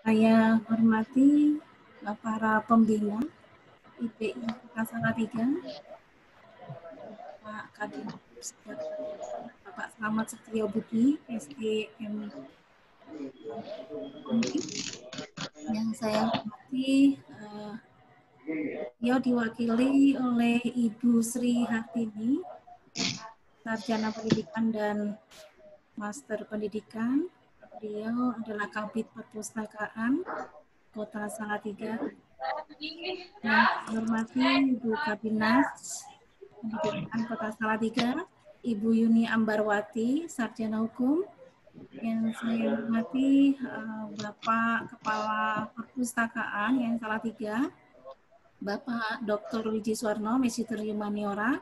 Saya hormati para pembina IPI Kota Salatiga, Pak Kadin, Bapak Slamet Setio Budi, SDM yang saya hormati, beliau diwakili oleh Ibu Sri Hartini, Sarjana Pendidikan dan Master Pendidikan. Beliau adalah Kabid Perpustakaan Kota Salatiga. Yang saya hormati Ibu Kabinmas Pendidikan Kota Salatiga, Ibu Yuni Ambarwati, Sarjana Hukum. Yang saya hormati Bapak Kepala Perpustakaan yang Salatiga, Bapak Dr. Wiji Suwarno, Magister Humaniora,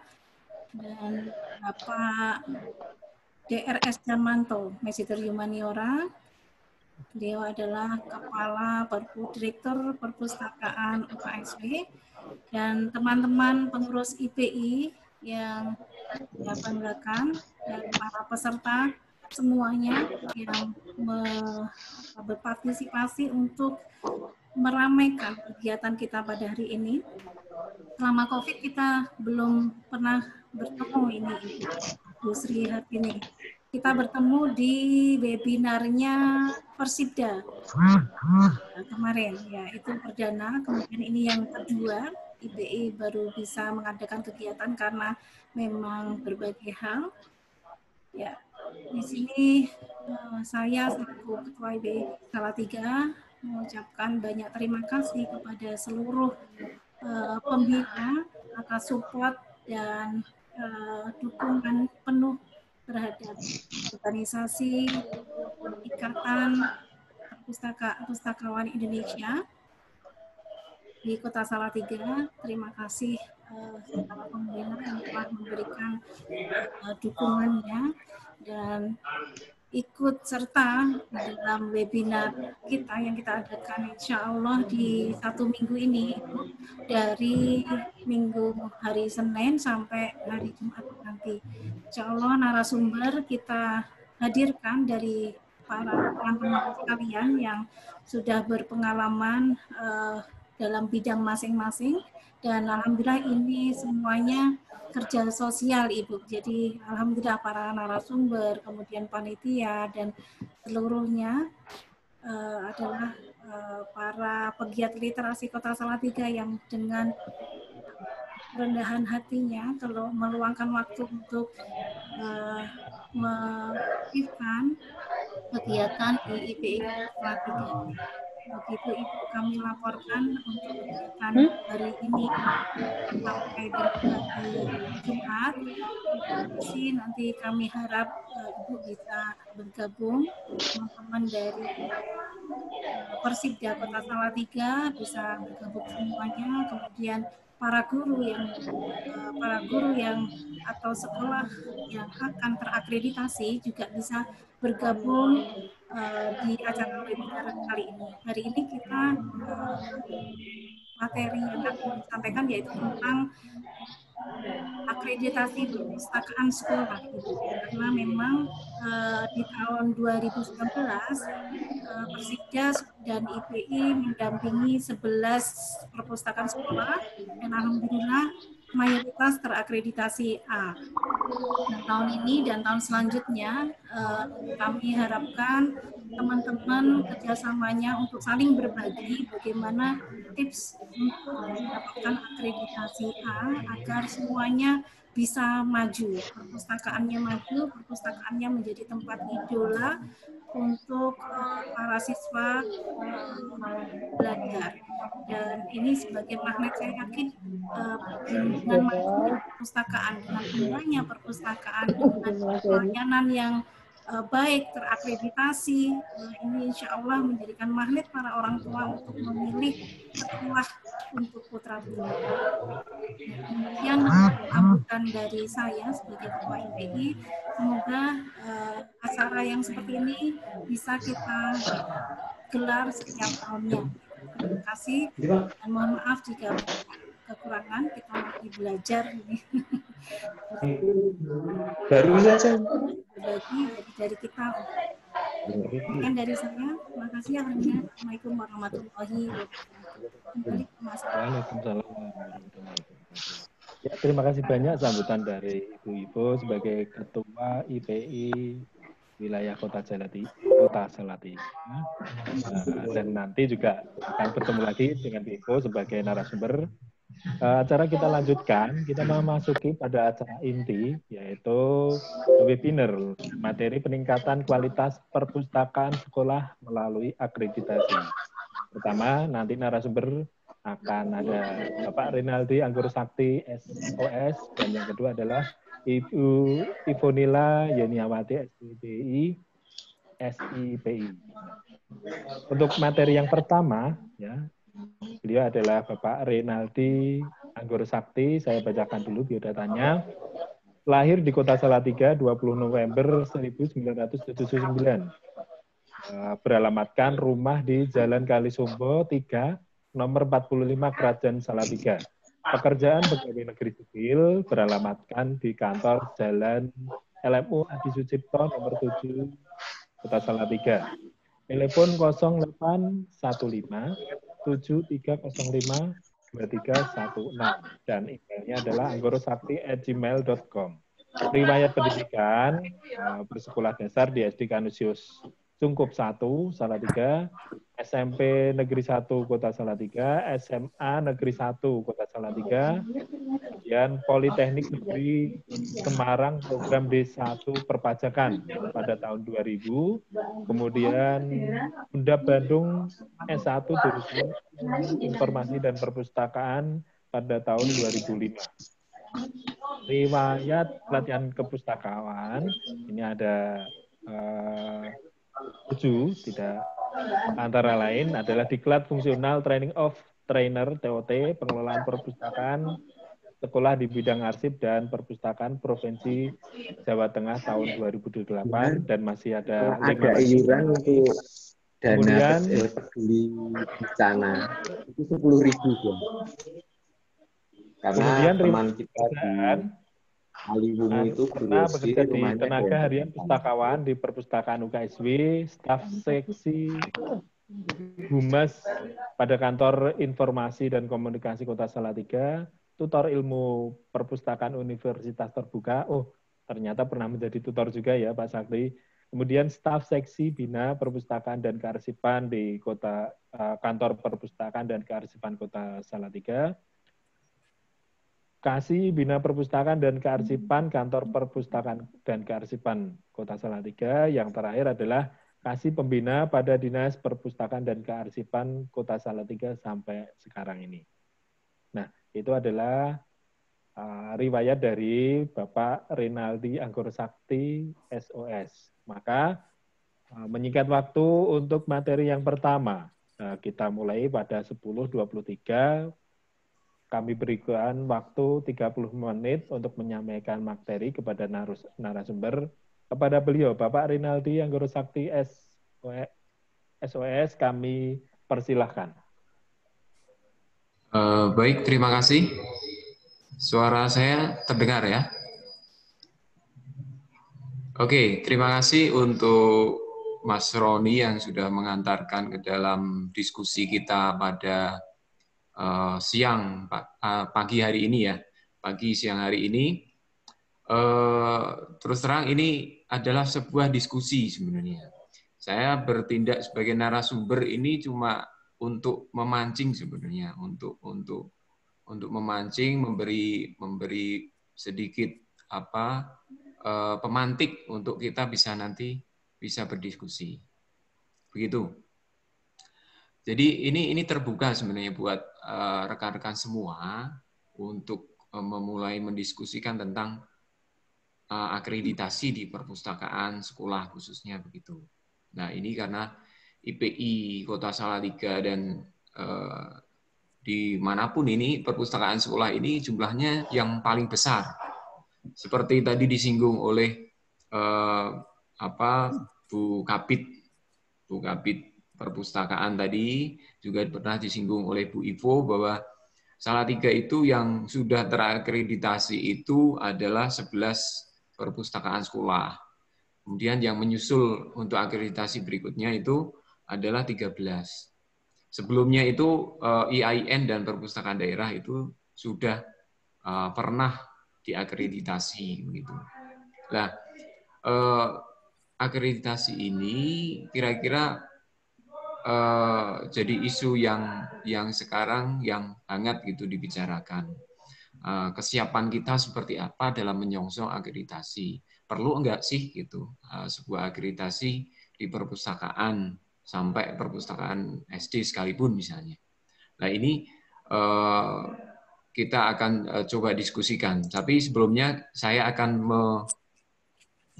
dan Bapak DRS Darmanto, Magister Humaniora. Beliau adalah Kepala Direktur Perpustakaan UKSW, dan teman-teman pengurus IPI yang saya banggakan, dan para peserta semuanya yang berpartisipasi untuk meramaikan kegiatan kita pada hari ini. Selama COVID kita belum pernah bertemu ini, Ibu Sri Hartini. Kita bertemu di webinarnya Persibda kemarin, ya itu perdana. Kemudian ini yang kedua, IPI baru bisa mengadakan kegiatan karena memang berbagai hal. Ya, di sini saya selaku Ketua IPI Salatiga mengucapkan banyak terima kasih kepada seluruh pembina atas support dan dukungan penuh terhadap organisasi Ikatan Pustakawan Indonesia di Kota Salatiga. Terima kasih para pembina yang telah memberikan dukungannya dan ikut serta dalam webinar kita yang kita adakan insya Allah di 1 minggu ini, dari minggu hari Senin sampai hari Jumat nanti. Insya Allah narasumber kita hadirkan dari para teman-teman sekalian yang sudah berpengalaman dalam bidang masing-masing, dan alhamdulillah ini semuanya kerja sosial Ibu. Jadi alhamdulillah para narasumber, kemudian panitia dan seluruhnya adalah para pegiat literasi Kota Salatiga yang dengan rendahan hatinya kalau meluangkan waktu untuk mengaktifkan kegiatan di IPI Kota Salatiga. Begitu Ibu kami laporkan untuk kegiatan hari ini sampai dengan hari Jumat. Nanti kami harap Ibu bisa bergabung, teman-teman dari Persibda Kota Salatiga bisa bergabung semuanya, kemudian para guru yang atau sekolah yang akan terakreditasi juga bisa bergabung di acara webinar kali ini. Hari ini kita materi yang akan disampaikan yaitu tentang akreditasi perpustakaan sekolah, karena memang di tahun 2019 Persibda dan IPI mendampingi 11 perpustakaan sekolah dan alhamdulillah mayoritas terakreditasi A. Dan tahun ini dan tahun selanjutnya kami harapkan teman-teman kerjasamanya untuk saling berbagi bagaimana tips untuk mendapatkan akreditasi A agar semuanya bisa maju, perpustakaannya maju, perpustakaannya menjadi tempat idola untuk para siswa belajar. Dan ini sebagai magnet, saya yakin dengan majunya perpustakaan, dengan indahnya perpustakaan, dengan pelayanan yang baik terakreditasi, ini insya Allah menjadikan magnet para orang tua untuk memilih sekolah untuk putra-putri. Demikian sambutan dari saya sebagai Ketua IPI. Semoga acara yang seperti ini bisa kita gelar setiap tahunnya. Terima kasih dan mohon maaf jika kekurangan, kita masih belajar ini. Baru saja Berbagi dari kita. Sekian dari saya. Terima kasih. Assalamualaikum warahmatullahi wabarakatuh. Kembali ke Mas. Waalaikumsalam warahmatullahi wabarakatuh. Ya, terima kasih banyak sambutan dari Ibu Ivo sebagai Ketua IPI Wilayah Kota Salatiga. Dan nanti juga akan bertemu lagi dengan Bu Ivo sebagai narasumber. Acara kita lanjutkan, kita memasuki pada acara inti, yaitu webinar materi peningkatan kualitas perpustakaan sekolah melalui akreditasi. Pertama, nanti narasumber akan ada Bapak Rinaldi Anggoro Sakti SOS, dan yang kedua adalah Ibu Ivonila Yeniawati SIPI. Untuk materi yang pertama, ya, beliau adalah Bapak Rinaldi Anggoro Sakti. Saya bacakan dulu biodatanya. Lahir di Kota Salatiga 20 November 1979. Beralamatkan rumah di Jalan Kalisumbo 3, nomor 45 Kerajaan Salatiga. Pekerjaan pegawai negeri sipil, beralamatkan di kantor Jalan LMU Adi Sucipto nomor 7 Kota Salatiga. Telepon 0815 7305 2316 dan emailnya adalah anggorosakti@gmail.com. Riwayat pendidikan bersekolah dasar di SD Kanusius Cungkup 1 Salatiga, SMP Negeri 1 Kota Salatiga, SMA Negeri 1 Kota Salatiga, kemudian Politeknik Negeri Semarang program D1 Perpajakan pada tahun 2000, kemudian Undap Bandung S1 jurusan Informasi dan Perpustakaan pada tahun 2005. Riwayat pelatihan kepustakaan ini ada 7, tidak antara lain adalah Diklat Fungsional Training of Trainer TOT, pengelolaan perpustakaan sekolah di bidang arsip dan perpustakaan Provinsi Jawa Tengah tahun 2008 dan masih ada 5 lagi. Iuran untuk dana kemudian peduli bencana itu 10.000 karena kemudian teman kita di Aliwungu itu pernah bekerja di Tenaga Harian Pustakawan di Perpustakaan UKSW, staf seksi Humas pada Kantor Informasi dan Komunikasi Kota Salatiga, tutor ilmu perpustakaan Universitas Terbuka. Oh, ternyata pernah menjadi tutor juga ya Pak Sakti. Kemudian staf seksi Bina Perpustakaan dan Kearsipan di Kantor Perpustakaan dan Kearsipan Kota Salatiga. Kasih Bina Perpustakaan dan Kearsipan Kantor Perpustakaan dan Kearsipan Kota Salatiga. Yang terakhir adalah Kasih Pembina pada Dinas Perpustakaan dan Kearsipan Kota Salatiga sampai sekarang ini. Nah, itu adalah riwayat dari Bapak Rinaldi Anggoro Sakti SOS. Maka menyingkat waktu untuk materi yang pertama, kita mulai pada 10.23. Kami berikan waktu 30 menit untuk menyampaikan materi kepada narasumber. Kepada beliau, Bapak Rinaldi Anggoro Sakti SOS, kami persilahkan. Baik, terima kasih. Suara saya terdengar ya? Oke, terima kasih untuk Mas Roni yang sudah mengantarkan ke dalam diskusi kita pada pagi hari ini ya, pagi siang hari ini. Terus terang ini adalah sebuah diskusi sebenarnya. Saya bertindak sebagai narasumber ini cuma untuk memancing sebenarnya, untuk memancing, memberi sedikit pemantik untuk kita nanti bisa berdiskusi. Begitu. Jadi ini terbuka sebenarnya buat rekan-rekan semua untuk memulai mendiskusikan tentang akreditasi di perpustakaan sekolah khususnya begitu. Nah, ini karena IPI Kota Salatiga dan dimanapun ini perpustakaan sekolah ini jumlahnya yang paling besar. Seperti tadi disinggung oleh Bu Kabid Perpustakaan tadi, juga pernah disinggung oleh Bu Ivo bahwa Salatiga itu yang sudah terakreditasi itu adalah 11 perpustakaan sekolah. Kemudian yang menyusul untuk akreditasi berikutnya itu adalah 13. Sebelumnya itu IAIN dan perpustakaan daerah itu sudah pernah diakreditasi begitu. Nah, akreditasi ini kira-kira jadi isu yang sekarang yang hangat gitu dibicarakan. Kesiapan kita seperti apa dalam menyongsong akreditasi? Perlu enggak sih gitu sebuah akreditasi di perpustakaan sampai perpustakaan SD sekalipun misalnya. Nah ini kita akan coba diskusikan. Tapi sebelumnya saya akan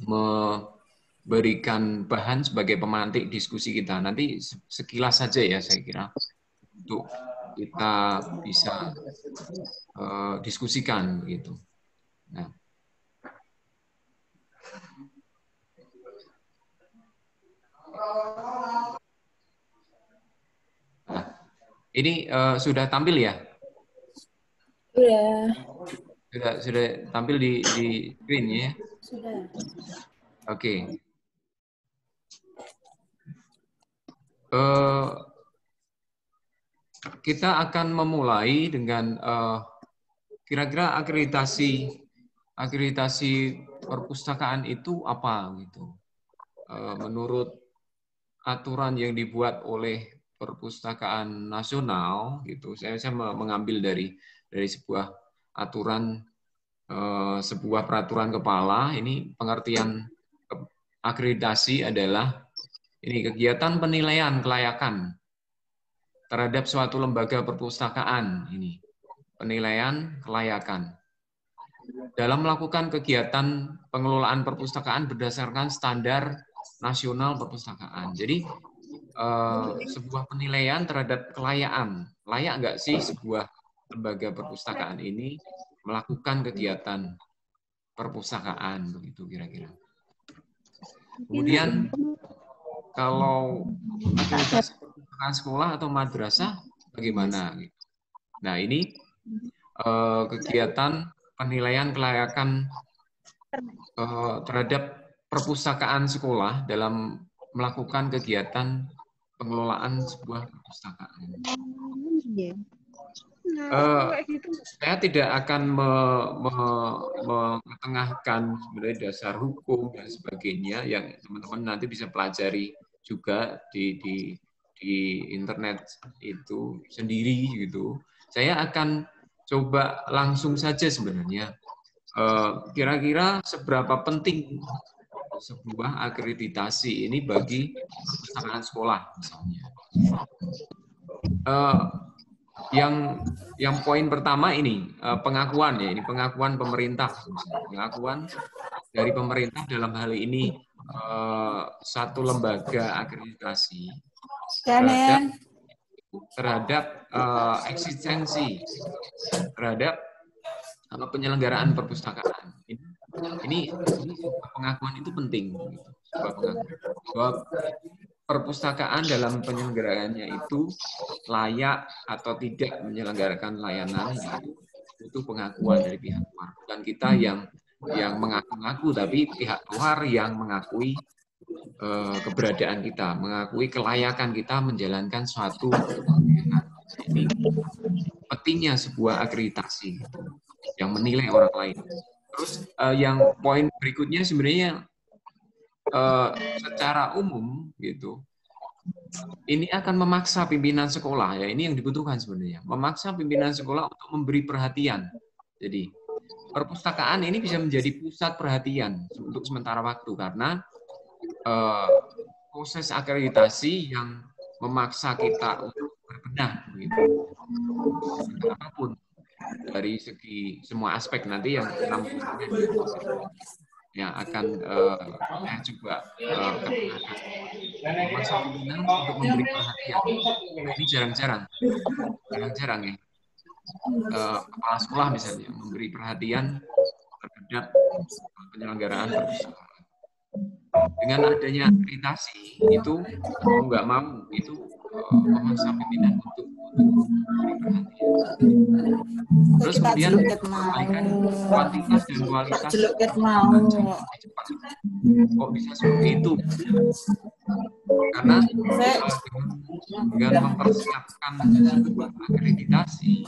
memberikan bahan sebagai pemantik diskusi kita. Nanti sekilas saja ya saya kira untuk kita bisa diskusikan gitu. Nah, ini sudah tampil ya? Sudah tampil di screen ya? Sudah. Oke. Kita akan memulai dengan kira-kira akreditasi perpustakaan itu apa gitu. Menurut aturan yang dibuat oleh Perpustakaan Nasional gitu, saya mengambil dari sebuah aturan, sebuah peraturan kepala. Ini pengertian akreditasi adalah ini kegiatan penilaian kelayakan terhadap suatu lembaga perpustakaan, ini penilaian kelayakan dalam melakukan kegiatan pengelolaan perpustakaan berdasarkan standar nasional perpustakaan. Jadi sebuah penilaian terhadap kelayakan, layak nggak sih sebuah lembaga perpustakaan ini melakukan kegiatan perpustakaan, begitu kira-kira. Kemudian kalau akreditasi perpustakaan sekolah atau madrasah bagaimana? Nah ini kegiatan penilaian kelayakan terhadap perpustakaan sekolah dalam melakukan kegiatan pengelolaan sebuah perpustakaan. Saya tidak akan mengetengahkan sebenarnya dasar hukum dan sebagainya yang teman-teman nanti bisa pelajari juga di internet itu sendiri gitu. Saya akan coba langsung saja sebenarnya. Kira-kira seberapa penting sebuah akreditasi ini bagi perpustakaan sekolah misalnya. Yang poin pertama ini pengakuan ya, ini pengakuan pemerintah, pengakuan dari pemerintah dalam hal ini satu lembaga akreditasi terhadap eksistensi terhadap penyelenggaraan perpustakaan. Ini pengakuan itu penting, gitu. Sebuah pengakuan bahwa perpustakaan dalam penyelenggaraannya itu layak atau tidak menyelenggarakan layanan, itu pengakuan dari pihak luar. Bukan kita yang mengaku-ngaku, tapi pihak luar yang mengakui keberadaan kita, mengakui kelayakan kita menjalankan suatu layanan. Ini pentingnya sebuah akreditasi gitu, yang menilai orang lain. Terus yang poin berikutnya sebenarnya secara umum gitu, ini akan memaksa pimpinan sekolah ya, ini yang dibutuhkan sebenarnya, memaksa pimpinan sekolah untuk memberi perhatian. Jadi perpustakaan ini bisa menjadi pusat perhatian untuk sementara waktu karena proses akreditasi yang memaksa kita untuk berbenah begitu. Apapun dari segi semua aspek nanti yang 6 yang akan saya coba memaksa pimpinan untuk memberi perhatian. Ini jarang-jarang ya. Kepala sekolah misalnya memberi perhatian terhadap penyelenggaraan perpustakaan. Dengan adanya akreditasi itu mau nggak mau itu memaksa pimpinan untuk memberi perhatian. Terus kemudian perbaikan kuantitas dan kualitas cepat. Kok bisa seperti itu? Karena dengan mempersiapkan sebuah akreditasi,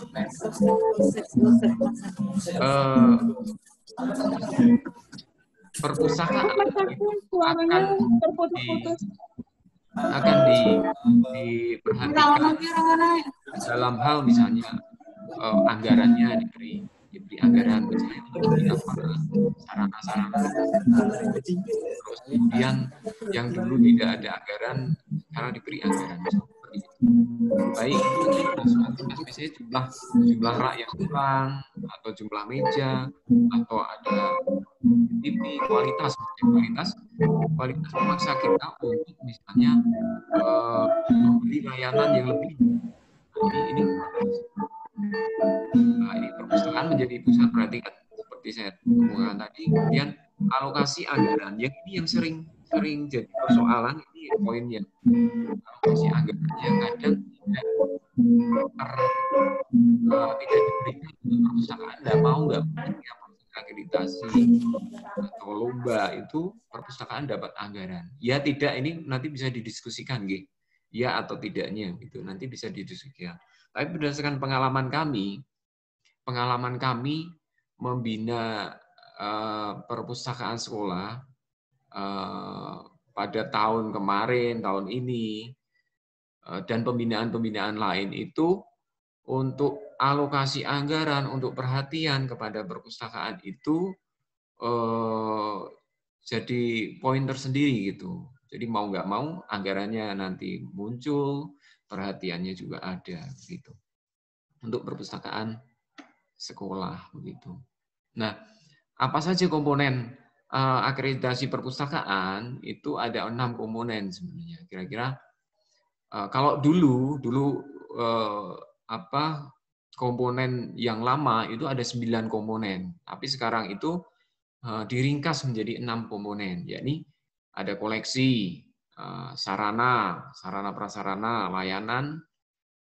perpustakaan akan diperhatikan dalam hal misalnya anggarannya diberi anggaran misalnya untuk sarana-sarana. Terus kemudian yang dulu tidak ada anggaran sekarang diberi anggaran. Baik misalnya jumlah rak yang kurang atau jumlah meja atau ada TV kualitas memaksa kita untuk misalnya memberi layanan yang lebih. Ini perpustakaan menjadi pusat perhatian seperti saya ngomongkan tadi. Kemudian alokasi anggaran yang sering jadi persoalan, ini poinnya. Alokasi anggaran yang kadang tidak diberikan untuk perpustakaan, nggak akreditasi atau lomba itu perpustakaan dapat anggaran. Ya tidak, ini nanti bisa didiskusikan, gitu. Ya atau tidaknya gitu, nanti bisa didiskusikan. Tapi berdasarkan pengalaman kami membina perpustakaan sekolah pada tahun kemarin, tahun ini, dan pembinaan-pembinaan lain itu untuk alokasi anggaran untuk perhatian kepada perpustakaan itu jadi poin tersendiri gitu. Jadi mau nggak mau anggarannya nanti muncul, perhatiannya juga ada gitu untuk perpustakaan sekolah begitu. Nah, apa saja komponen akreditasi perpustakaan? Itu ada 6 komponen sebenarnya. Kira-kira kalau dulu komponen yang lama itu ada 9 komponen, tapi sekarang itu diringkas menjadi 6 komponen, yakni ada koleksi, sarana prasarana, layanan,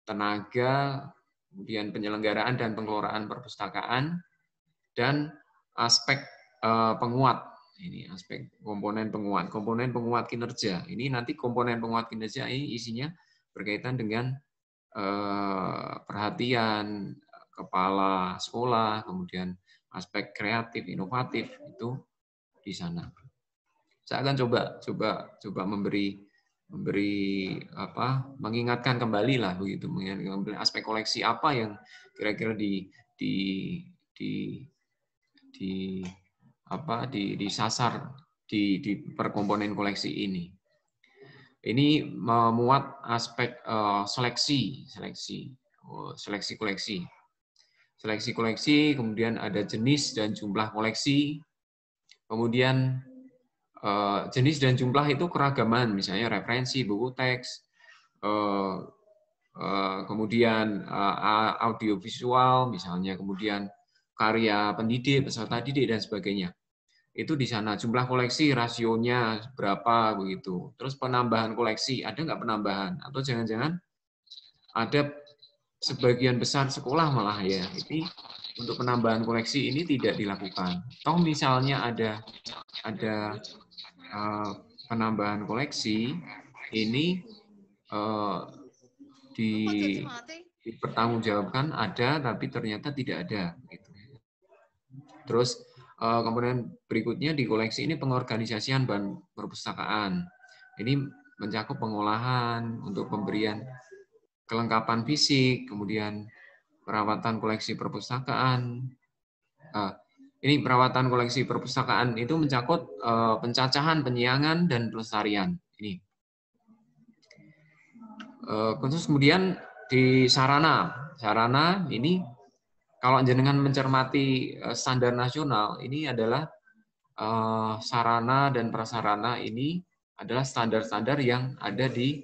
tenaga, kemudian penyelenggaraan dan pengelolaan perpustakaan, dan aspek penguat. Ini aspek komponen penguat kinerja. Ini nanti komponen penguat kinerja ini isinya berkaitan dengan perhatian kepala sekolah, kemudian aspek kreatif, inovatif itu di sana. Saya akan coba mengingatkan kembali lah begitu, mengingatkan aspek koleksi apa yang kira-kira disasar di perkomponen koleksi ini. Ini memuat aspek seleksi koleksi, kemudian ada jenis dan jumlah koleksi, kemudian jenis dan jumlah itu keragaman, misalnya referensi, buku teks, kemudian audiovisual, misalnya, kemudian karya pendidik, peserta didik, dan sebagainya. Itu di sana. Jumlah koleksi, rasionya berapa, begitu. Terus penambahan koleksi, ada nggak penambahan? Atau jangan-jangan ada sebagian besar sekolah malah ya, ini untuk penambahan koleksi ini tidak dilakukan. Toh misalnya ada penambahan koleksi ini dipertanggungjawabkan ada, tapi ternyata tidak ada. Gitu. Terus kemudian berikutnya di koleksi ini pengorganisasian bahan perpustakaan. Ini mencakup pengolahan untuk pemberian kelengkapan fisik, kemudian perawatan koleksi perpustakaan. Ini perawatan koleksi perpustakaan itu mencakup pencacahan, penyiangan, dan pelestarian. Ini. Terus kemudian di sarana ini kalau jenengan mencermati standar nasional, ini adalah sarana dan prasarana ini adalah standar-standar yang ada di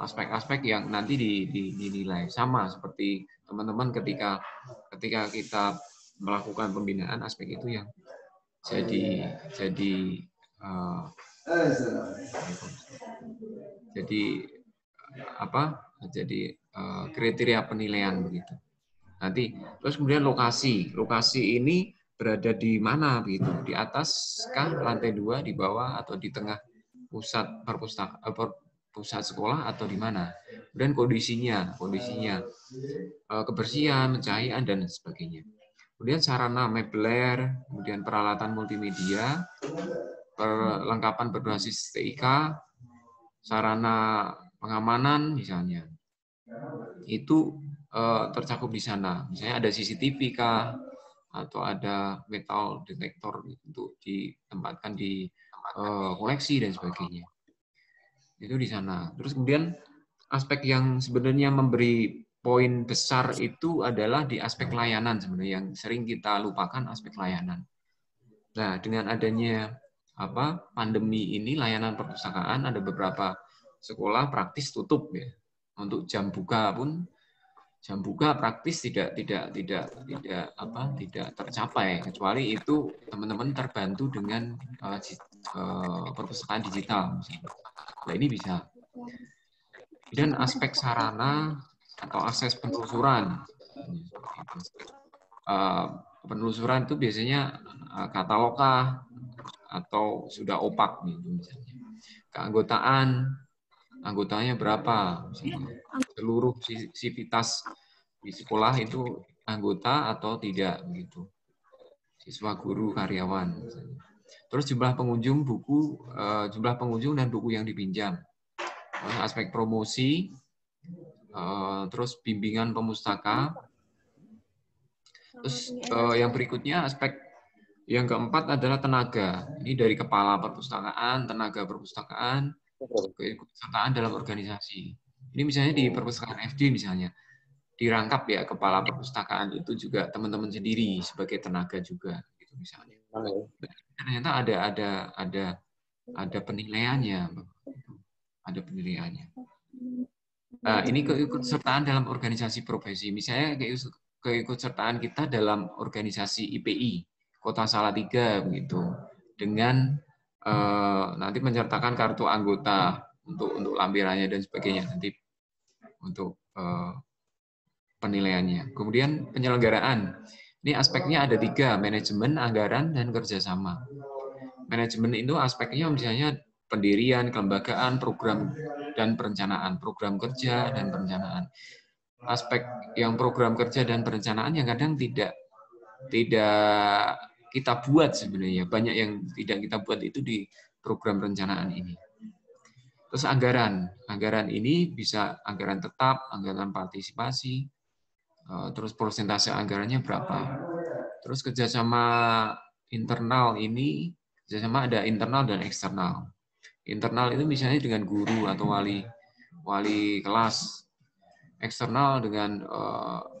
aspek-aspek yang nanti dinilai sama seperti teman-teman ketika kita melakukan pembinaan, aspek itu yang jadi jadi kriteria penilaian begitu. Nanti terus kemudian lokasi ini berada di mana begitu, di atas kah, lantai 2, di bawah, atau di tengah pusat pusat sekolah, atau di mana. Kemudian kondisinya kebersihan, pencahayaan, dan sebagainya. Kemudian sarana mebler, kemudian peralatan multimedia, perlengkapan berbasis TIK, sarana pengamanan misalnya, itu tercakup di sana. Misalnya ada CCTV kah, atau ada metal detektor untuk ditempatkan di koleksi dan sebagainya. Itu di sana. Terus kemudian aspek yang sebenarnya memberi poin besar itu adalah di aspek layanan sebenarnya, yang sering kita lupakan, aspek layanan. Nah, dengan adanya pandemi ini, layanan perpustakaan ada beberapa sekolah praktis tutup ya. Untuk jam buka pun, jam buka praktis tidak tercapai, kecuali itu teman-teman terbantu dengan perpustakaan digital misalnya. Nah, ini bisa. Dan aspek sarana atau akses penelusuran. Penelusuran itu biasanya katalogkah atau sudah opak gitu misalnya. Anggotanya berapa misalnya. Seluruh sivitas di sekolah itu anggota atau tidak begitu. Siswa, guru, karyawan misalnya. Terus jumlah pengunjung dan buku yang dipinjam. Aspek promosi, terus bimbingan pemustaka. Terus yang berikutnya aspek yang keempat adalah tenaga. Ini dari kepala perpustakaan, tenaga perpustakaan, keikutsertaan dalam organisasi. Ini misalnya di perpustakaan FD misalnya, dirangkap ya kepala perpustakaan itu juga teman-teman sendiri sebagai tenaga juga gitu misalnya. Ternyata ada penilaiannya. Ada penilaiannya. Nah, ini keikutsertaan dalam organisasi profesi. Misalnya keikutsertaan kita dalam organisasi IPI Kota Salatiga begitu, dengan nanti menyertakan kartu anggota untuk lampirannya dan sebagainya nanti untuk penilaiannya. Kemudian penyelenggaraan. Ini aspeknya ada 3, manajemen, anggaran, dan kerjasama. Manajemen itu aspeknya misalnya pendirian, kelembagaan, program dan perencanaan, program kerja dan perencanaan. Aspek yang program kerja dan perencanaan yang kadang tidak kita buat sebenarnya, banyak yang tidak kita buat itu di program perencanaan ini. Terus anggaran ini bisa anggaran tetap, anggaran partisipasi, terus persentase anggarannya berapa. Terus kerjasama internal ini, kerjasama ada internal dan eksternal. Internal itu misalnya dengan guru atau wali kelas, eksternal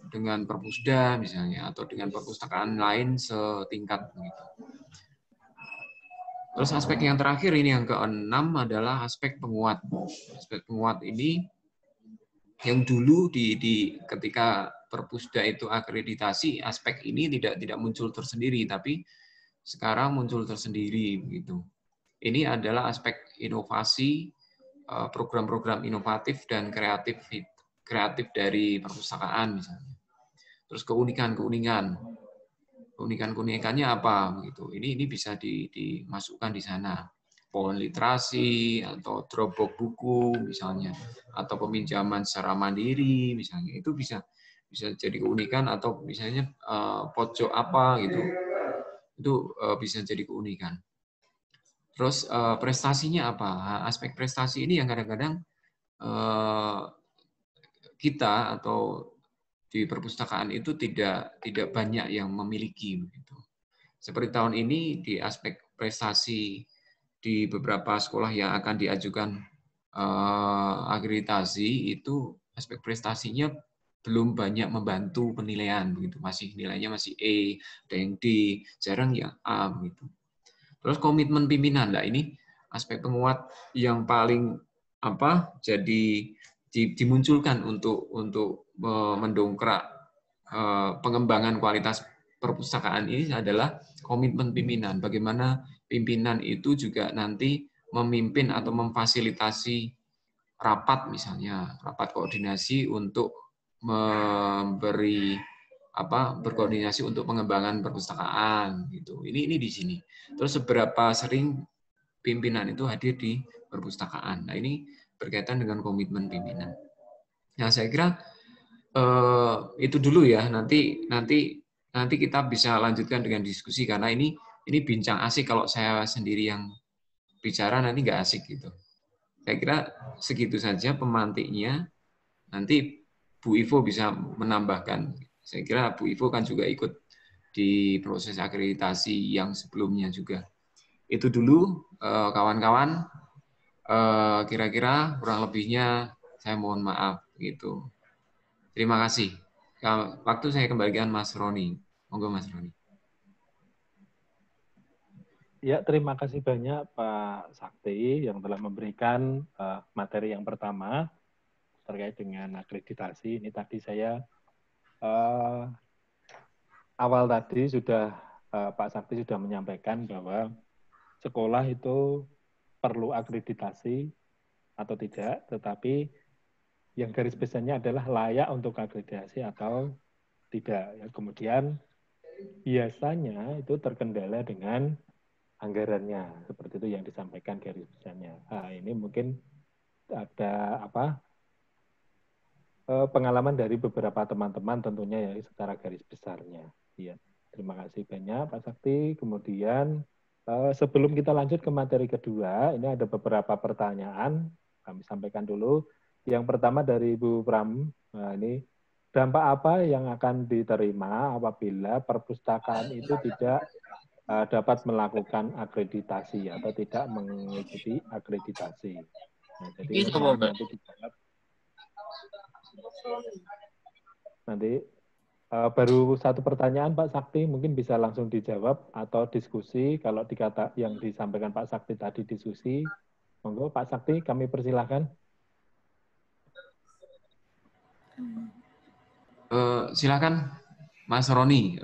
dengan perpusda misalnya, atau dengan perpustakaan lain setingkat begitu. Terus aspek yang terakhir ini yang ke-6 adalah aspek penguat. Aspek penguat ini yang dulu ketika perpusda itu akreditasi, aspek ini tidak muncul tersendiri, tapi sekarang muncul tersendiri begitu. Ini adalah aspek inovasi, program-program inovatif dan kreatif dari perpustakaan misalnya. Terus keunikannya apa gitu. Ini bisa dimasukkan di sana. Pohon literasi atau Dropbox buku misalnya, atau peminjaman secara mandiri misalnya, itu bisa jadi keunikan, atau misalnya pojok apa gitu. Itu bisa jadi keunikan. Terus prestasinya apa? Aspek prestasi ini yang kadang-kadang kita atau di perpustakaan itu tidak banyak yang memiliki begitu. Seperti tahun ini di aspek prestasi di beberapa sekolah yang akan diajukan akreditasi, itu aspek prestasinya belum banyak membantu penilaian begitu. Nilainya masih E, ada yang D, jarang yang A begitu. Terus komitmen pimpinan. Nah, ini aspek penguat yang paling jadi dimunculkan untuk mendongkrak pengembangan kualitas perpustakaan ini adalah komitmen pimpinan. Bagaimana pimpinan itu juga nanti memimpin atau memfasilitasi rapat, misalnya rapat koordinasi untuk memberi berkoordinasi untuk pengembangan perpustakaan gitu. Ini di sini. Terus seberapa sering pimpinan itu hadir di perpustakaan. Nah, ini berkaitan dengan komitmen pimpinan. Nah, saya kira itu dulu ya. Nanti kita bisa lanjutkan dengan diskusi, karena ini bincang asik. Kalau saya sendiri yang bicara nanti nggak asik gitu. Saya kira segitu saja pemantiknya. Nanti Bu Ivo bisa menambahkan. Saya kira Bu Ivo kan juga ikut di proses akreditasi yang sebelumnya juga. Itu dulu kawan-kawan. Kira-kira kurang lebihnya saya mohon maaf gitu. Terima kasih. Waktu saya kembalikan Mas Roni. Monggo Mas Roni. Ya, terima kasih banyak Pak Sakti yang telah memberikan materi yang pertama terkait dengan akreditasi. Ini tadi saya awal tadi sudah Pak Sakti sudah menyampaikan bahwa sekolah itu perlu akreditasi atau tidak, tetapi yang garis besarnya adalah layak untuk akreditasi atau tidak. Ya, kemudian biasanya itu terkendala dengan anggarannya, seperti itu yang disampaikan garis besarnya. Nah, ini mungkin ada pengalaman dari beberapa teman-teman tentunya ya secara garis besarnya. Ya, terima kasih banyak Pak Sakti. Kemudian sebelum kita lanjut ke materi kedua, ini ada beberapa pertanyaan kami sampaikan dulu. Yang pertama dari Ibu Pram, nah ini dampak apa yang akan diterima apabila perpustakaan itu tidak dapat melakukan akreditasi atau tidak mengikuti akreditasi. Nah, jadi ini nanti dijawab. Nanti baru satu pertanyaan Pak Sakti, mungkin bisa langsung dijawab atau diskusi. Kalau dikata yang disampaikan Pak Sakti tadi diskusi, monggo Pak Sakti kami persilahkan. Silakan Mas Roni.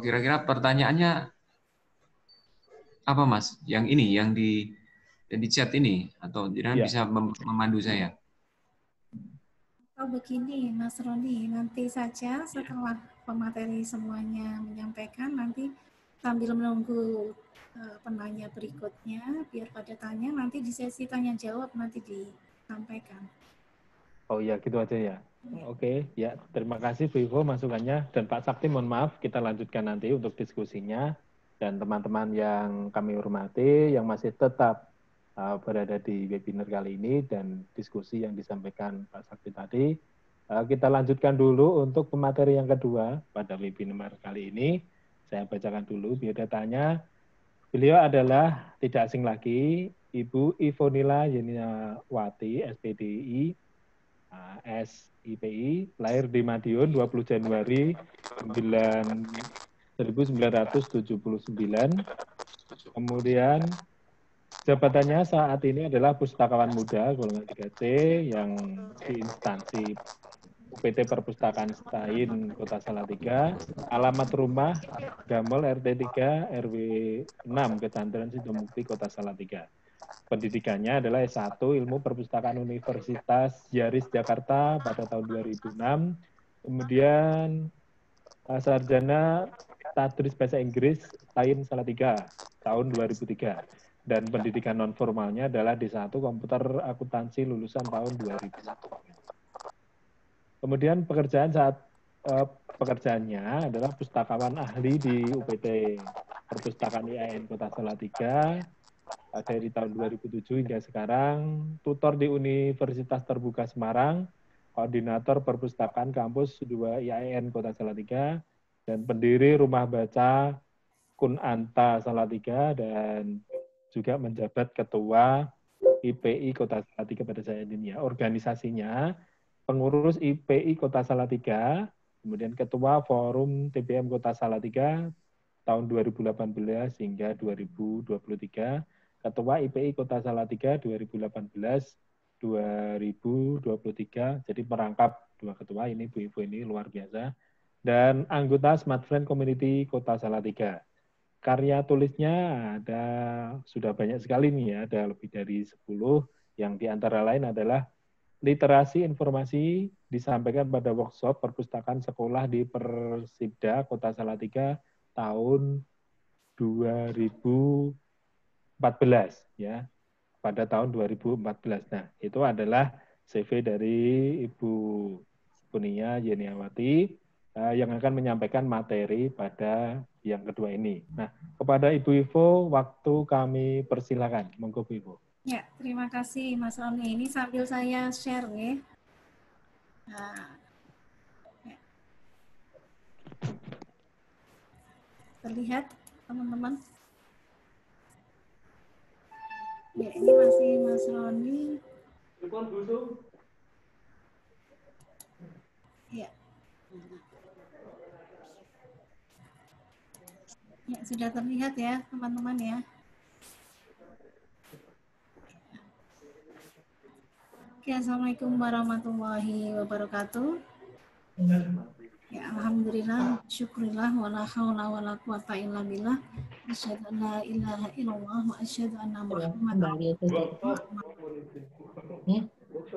Kira-kira pertanyaannya apa Mas? Yang ini, yang di chat ini, atau jangan bisa memandu saya? Oh begini Mas Roni, nanti saja setelah pemateri semuanya menyampaikan, nanti sambil menunggu penanya berikutnya, biar pada tanya, nanti di sesi tanya jawab nanti disampaikan. Oh iya, gitu aja ya. Oke, ya terima kasih Bu Ivo masukannya, dan Pak Sakti mohon maaf, kita lanjutkan nanti untuk diskusinya, dan teman-teman yang kami hormati yang masih tetap berada di webinar kali ini dan diskusi yang disampaikan Pak Sakti tadi, kita lanjutkan dulu untuk pemateri yang kedua pada webinar kali ini. Saya bacakan dulu biodatanya. Beliau adalah tidak asing lagi Ibu Ivonila Yeniawati, SPDI, SIPI, lahir di Madiun 20 Januari 1979. Kemudian jabatannya saat ini adalah Pustakawan Muda golongan 3C yang di instansi UPT Perpustakaan Stain Kota Salatiga. Alamat rumah Gamol RT 3 RW 6 Kecamatan Sidomukti Kota Salatiga. Pendidikannya adalah S1 Ilmu Perpustakaan Universitas Yaris Jakarta pada tahun 2006. Kemudian sarjana Tadris Bahasa Inggris Stain Salatiga tahun 2003. Dan pendidikan non formalnya adalah D1 Komputer Akuntansi lulusan tahun 2001. Kemudian pekerjaannya adalah pustakawan ahli di UPT Perpustakaan IAIN Kota Salatiga dari tahun 2007 hingga sekarang, tutor di Universitas Terbuka Semarang, koordinator perpustakaan kampus 2 IAIN Kota Salatiga, dan pendiri Rumah Baca Kunanta Salatiga, dan juga menjabat ketua IPI Kota Salatiga pada saat ini. Organisasinya pengurus IPI Kota Salatiga, kemudian ketua Forum TBM Kota Salatiga tahun 2018 hingga 2023, ketua IPI Kota Salatiga 2018-2023, jadi merangkap 2 ketua ini, Bu Ivo ini luar biasa, dan anggota Smart Friend Community Kota Salatiga. karya tulisnya ada sudah banyak sekali nih ya, ada lebih dari 10 yang diantara lain adalah literasi informasi disampaikan pada workshop perpustakaan sekolah di Persibda Kota Salatiga tahun 2014 ya, pada tahun 2014. Nah, itu adalah CV dari Ibu Kunia Yeniawati yang akan menyampaikan materi pada yang kedua ini. Nah, kepada Ibu Ivo, waktu kami persilakan. Monggo Bu Ivo. Ya, terima kasih Mas Roni. Ini sambil saya share nih. Nah, ya. Terlihat teman-teman? Ya, ini masih Mas Roni. Ya. Ya, sudah terlihat ya teman-teman ya. Oke, Assalamualaikum warahmatullahi wabarakatuh. Ya, alhamdulillah, syukurillah, wala haula wala quwata illa billah. Asyhadu an la ilaha illallah wa asyhadu anna Muhammadan rasulullah.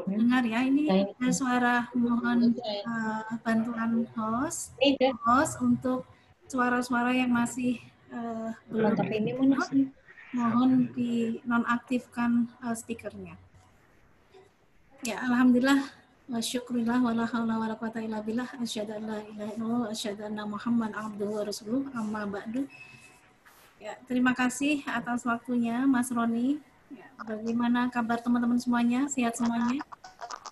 Dengar ya, ini ada suara, mohon bantuan host untuk suara-suara yang masih belum mohon dinonaktifkan speakernya. Ya, alhamdulillah wa syukurillah wala haula wala quwata illa billah asyhadu an la ilaha illallah wa asyhadu anna Muhammadan abduhu wa rasuluh amma ba'du. Ya, terima kasih atas waktunya Mas Roni. Ya, bagaimana kabar teman-teman semuanya? Sehat semuanya?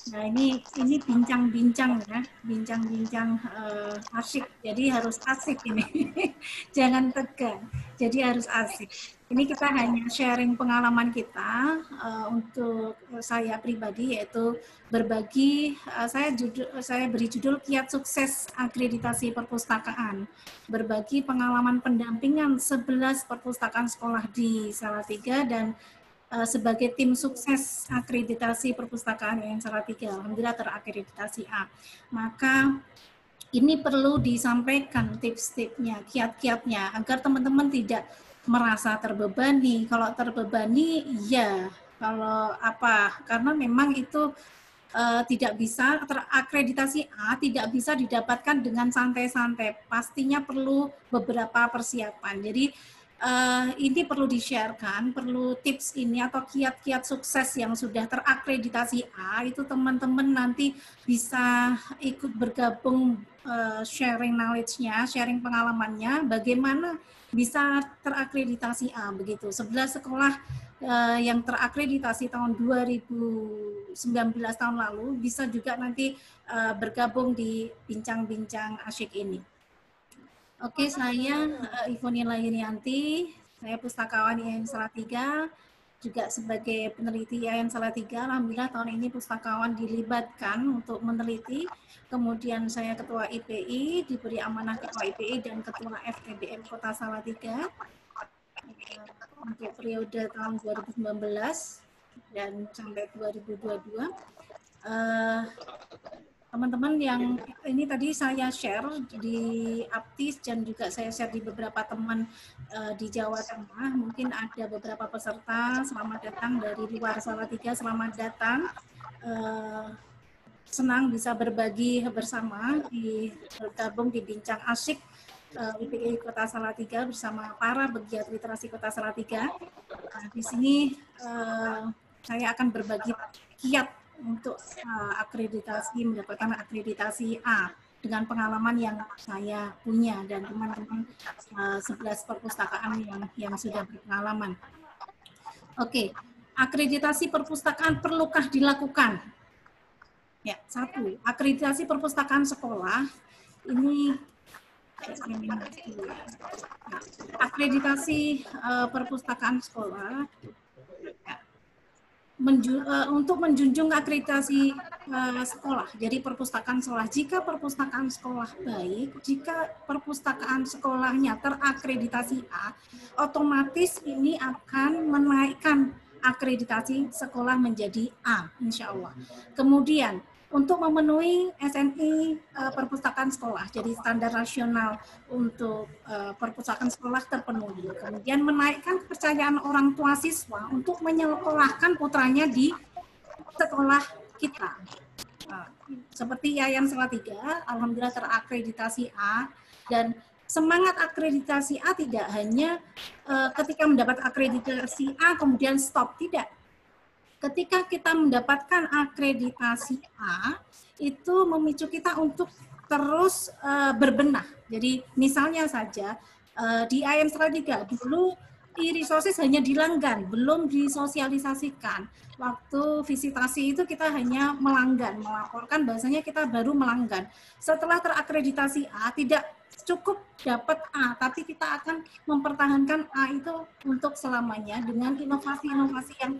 Nah, ini bincang-bincang ya, bincang-bincang asyik. Jadi harus asik ini. Jangan tegang. Jadi harus asik. Ini kita hanya sharing pengalaman kita untuk saya pribadi, yaitu berbagi. Saya beri judul Kiat Sukses Akreditasi Perpustakaan. Berbagi pengalaman pendampingan 11 perpustakaan sekolah di Salatiga dan sebagai tim sukses akreditasi perpustakaan yang Salatiga, alhamdulillah terakreditasi A. Maka ini perlu disampaikan tips-tipsnya, kiat-kiatnya, agar teman-teman tidak merasa terbebani. Kalau terbebani, ya. Kalau apa? Karena memang itu tidak bisa terakreditasi A, tidak bisa didapatkan dengan santai-santai. Pastinya perlu beberapa persiapan. Jadi ini perlu di-sharekan, perlu tips ini atau kiat-kiat sukses yang sudah terakreditasi A, itu teman-teman nanti bisa ikut bergabung sharing knowledge-nya, sharing pengalamannya, bagaimana bisa terakreditasi A, begitu. 11 sekolah yang terakreditasi tahun 2019 tahun lalu bisa juga nanti bergabung di bincang-bincang asyik ini. Oke, saya Ivonila Yunianti, saya pustakawan IAIN Salatiga, juga sebagai peneliti IAIN Salatiga. Alhamdulillah tahun ini pustakawan dilibatkan untuk meneliti. Kemudian saya ketua IPI, diberi amanah ketua IPI dan ketua FTBM Kota Salatiga untuk periode tahun 2019 dan sampai 2022. Teman-teman yang ini tadi saya share di Aptis dan juga saya share di beberapa teman di Jawa Tengah. Mungkin ada beberapa peserta, selamat datang dari luar Salatiga, selamat datang. Senang bisa berbagi bersama, bergabung di Bincang Asyik IPI Kota Salatiga bersama para pegiat literasi Kota Salatiga. Di sini saya akan berbagi kiat untuk akreditasi, mendapatkan akreditasi A dengan pengalaman yang saya punya dan teman-teman 11 perpustakaan yang sudah berpengalaman. Oke, akreditasi perpustakaan perlukah dilakukan? Ya, 1. Akreditasi perpustakaan sekolah ini akreditasi perpustakaan sekolah. Ya, untuk menjunjung akreditasi sekolah, jadi perpustakaan sekolah. Jika perpustakaan sekolah baik, jika perpustakaan sekolahnya terakreditasi A, otomatis ini akan menaikkan akreditasi sekolah menjadi A, insya Allah. Kemudian untuk memenuhi SNI perpustakaan sekolah. Jadi standar nasional untuk perpustakaan sekolah terpenuhi. Kemudian menaikkan kepercayaan orang tua siswa untuk menyekolahkan putranya di sekolah kita. Seperti Yayan Salatiga, alhamdulillah terakreditasi A, dan semangat akreditasi A tidak hanya ketika mendapat akreditasi A kemudian stop, tidak. Ketika kita mendapatkan akreditasi A, itu memicu kita untuk terus berbenah. Jadi misalnya saja di IM Salatiga dulu e-resources hanya dilanggan, belum disosialisasikan. Waktu visitasi itu kita hanya melanggan, melaporkan bahasanya kita baru melanggan. Setelah terakreditasi A, tidak cukup dapat A, tapi kita akan mempertahankan A itu untuk selamanya dengan inovasi-inovasi yang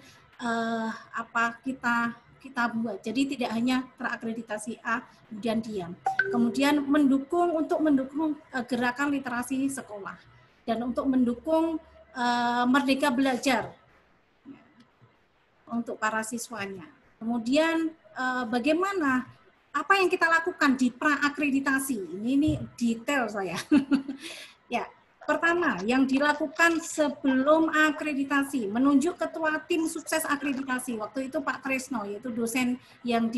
kita buat. Jadi tidak hanya terakreditasi A kemudian diam. Kemudian mendukung gerakan literasi sekolah dan untuk mendukung Merdeka Belajar untuk para siswanya. Kemudian bagaimana apa yang kita lakukan di pra-akreditasi? Ini detail saya. Ya, pertama yang dilakukan sebelum akreditasi, menunjuk ketua tim sukses akreditasi. Waktu itu Pak Tresno, yaitu dosen yang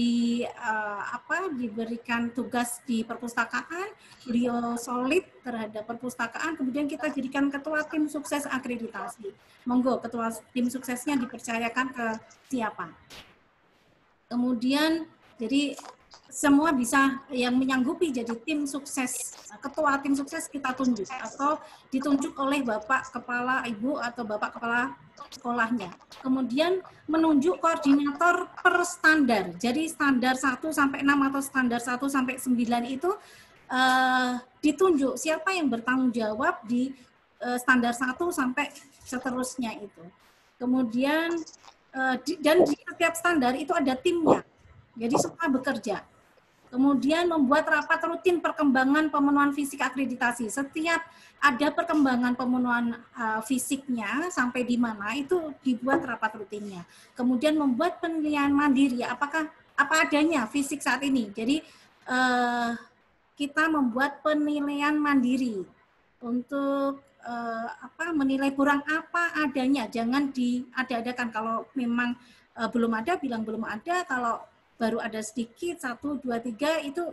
diberikan tugas di perpustakaan, beliau solid terhadap perpustakaan, kemudian kita jadikan ketua tim sukses akreditasi. Monggo ketua tim suksesnya dipercayakan ke siapa. Kemudian jadi semua bisa yang menyanggupi jadi tim sukses, ketua tim sukses kita tunjuk atau ditunjuk oleh Bapak Kepala Ibu atau Bapak Kepala sekolahnya. Kemudian menunjuk koordinator per standar. Jadi standar 1 sampai 6 atau standar 1 sampai 9 itu ditunjuk siapa yang bertanggung jawab di standar 1 sampai seterusnya itu. Kemudian dan di setiap standar itu ada timnya. Jadi semua bekerja. Kemudian membuat rapat rutin perkembangan pemenuhan fisik akreditasi. Setiap ada perkembangan pemenuhan fisiknya sampai di mana itu dibuat rapat rutinnya. Kemudian membuat penilaian mandiri. Apakah apa adanya fisik saat ini. Jadi kita membuat penilaian mandiri untuk menilai kurang apa adanya. Jangan diada-adakan. Kalau memang belum ada, bilang belum ada. Kalau baru ada sedikit, 1, 2, 3, itu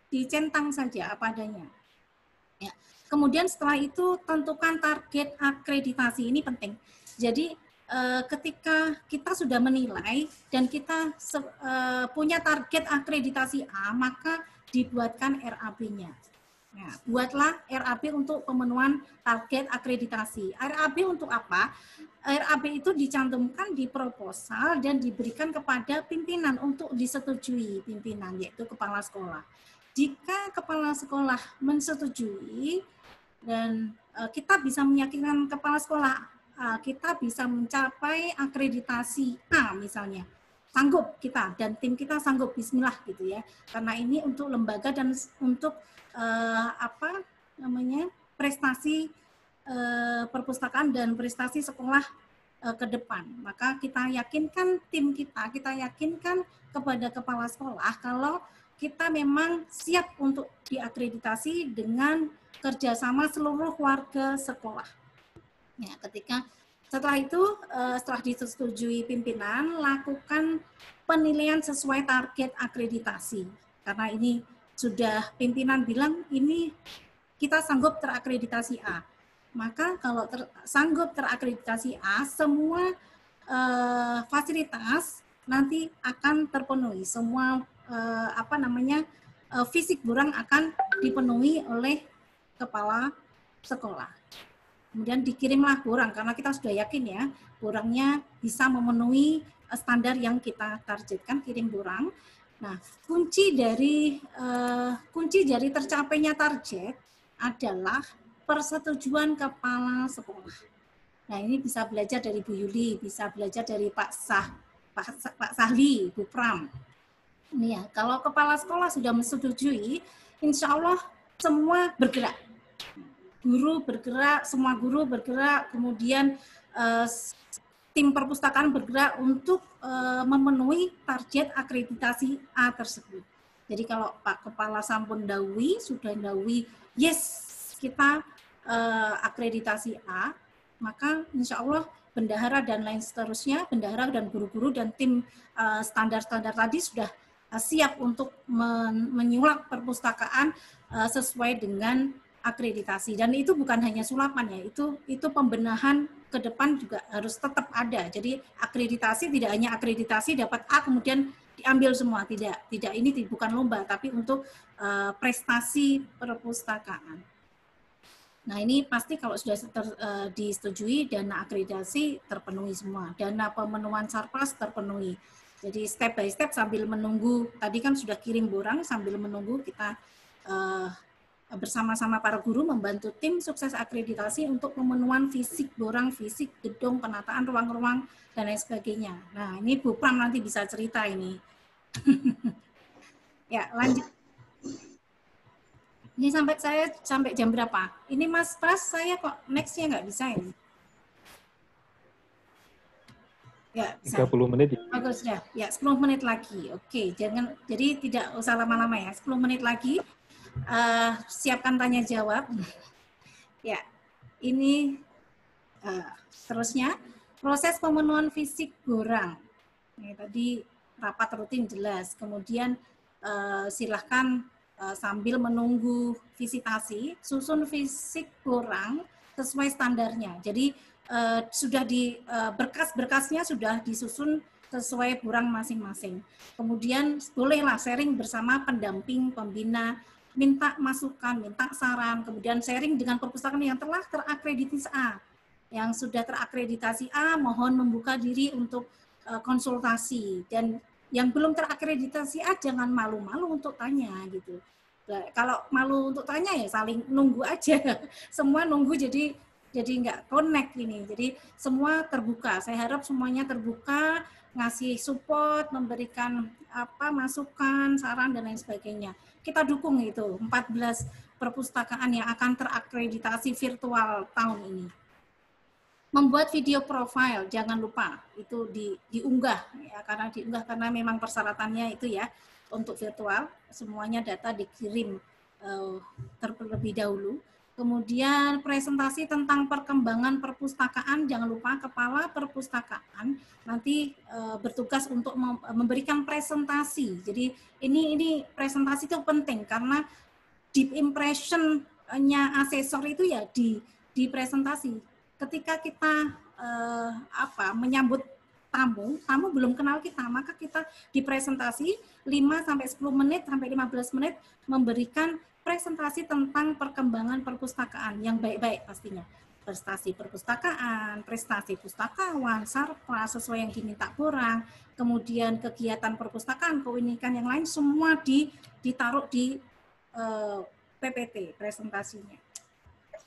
dicentang saja apa adanya. Ya. Kemudian setelah itu tentukan target akreditasi, ini penting. Jadi ketika kita sudah menilai dan kita punya target akreditasi A, maka dibuatkan RAB-nya. Nah, buatlah RAB untuk pemenuhan target akreditasi. RAB untuk apa? RAB itu dicantumkan di proposal dan diberikan kepada pimpinan untuk disetujui pimpinan, yaitu kepala sekolah. Jika kepala sekolah mensetujui dan kita bisa meyakinkan kepala sekolah, kita bisa mencapai akreditasi A misalnya. Sanggup kita dan tim kita sanggup, bismillah gitu ya. Karena ini untuk lembaga dan untuk prestasi perpustakaan dan prestasi sekolah ke depan. Maka kita yakinkan tim kita yakinkan kepada kepala sekolah kalau kita memang siap untuk diakreditasi dengan kerjasama seluruh warga sekolah. Ya, setelah itu, setelah disetujui pimpinan, lakukan penilaian sesuai target akreditasi. Karena ini sudah pimpinan bilang ini kita sanggup terakreditasi A. Maka kalau sanggup terakreditasi A, semua fasilitas nanti akan terpenuhi. Semua fisik burang akan dipenuhi oleh kepala sekolah. Kemudian dikirimlah burang karena kita sudah yakin ya burangnya bisa memenuhi standar yang kita targetkan, kirim burang. Nah, kunci dari tercapainya target adalah persetujuan kepala sekolah. Nah, ini bisa belajar dari Bu Yuli, bisa belajar dari Pak Sahli, Bu Pram. Ini ya, kalau kepala sekolah sudah menyetujui, insya Allah semua bergerak. Guru bergerak, semua guru bergerak, kemudian tim perpustakaan bergerak untuk memenuhi target akreditasi A tersebut. Jadi kalau Pak Kepala sampun dawi, sudah dawi, yes kita akreditasi A, maka insya Allah bendahara dan lain seterusnya, bendahara dan guru-guru dan tim standar-standar tadi sudah siap untuk menyulap perpustakaan sesuai dengan akreditasi. Dan itu bukan hanya sulapan ya, itu pembenahan ke depan juga harus tetap ada. Jadi akreditasi tidak hanya akreditasi dapat A kemudian diambil semua, tidak ini bukan lomba, tapi untuk prestasi perpustakaan. Nah ini pasti kalau sudah disetujui dana akreditasi terpenuhi semua, dana pemenuhan sarpras terpenuhi. Jadi step by step sambil menunggu, tadi kan sudah kirim borang, sambil menunggu kita bersama-sama para guru membantu tim sukses akreditasi untuk pemenuhan fisik borang, fisik gedung, penataan ruang-ruang, dan lain sebagainya. Nah ini Bu Pram nanti bisa cerita ini. Ya lanjut. Ini sampai jam berapa? Ini Mas Pras, saya kok next-nya nggak bisa ini. Ya, 30 menit. Bagus ya. Ya, 10 menit lagi. Oke, jadi tidak usah lama-lama ya. 10 menit lagi. Siapkan tanya jawab. Ya, ini terusnya proses pemenuhan fisik borang. Ini tadi rapat rutin jelas. Kemudian silahkan sambil menunggu visitasi, susun fisik borang sesuai standarnya. Jadi sudah di berkas-berkasnya sudah disusun sesuai borang masing-masing. Kemudian bolehlah sharing bersama pendamping, pembina, minta masukan, minta saran, kemudian sharing dengan perpustakaan yang telah terakreditasi A. Yang sudah terakreditasi A mohon membuka diri untuk konsultasi, dan yang belum terakreditasi A jangan malu-malu untuk tanya gitu. Nah, kalau malu untuk tanya ya saling nunggu aja. Semua nunggu jadi nggak connect ini. Jadi semua terbuka. Saya harap semuanya terbuka, ngasih support, memberikan masukan, saran dan lain sebagainya. Kita dukung itu 14 perpustakaan yang akan terakreditasi virtual tahun ini. Membuat video profile, jangan lupa itu diunggah ya, karena memang persyaratannya itu ya untuk virtual, semuanya data dikirim terlebih dahulu. Kemudian presentasi tentang perkembangan perpustakaan, jangan lupa kepala perpustakaan nanti bertugas untuk memberikan presentasi. Jadi ini presentasi itu penting karena deep impression-nya asesor itu ya di presentasi. Ketika kita menyambut tamu belum kenal kita, maka kita di presentasi 5 sampai 10 menit sampai 15 menit memberikan presentasi tentang perkembangan perpustakaan yang baik-baik pastinya. Prestasi perpustakaan, prestasi pustakawan, sarpras sesuai yang diminta borang, kemudian kegiatan perpustakaan, keunikan yang lain semua ditaruh di PPT presentasinya.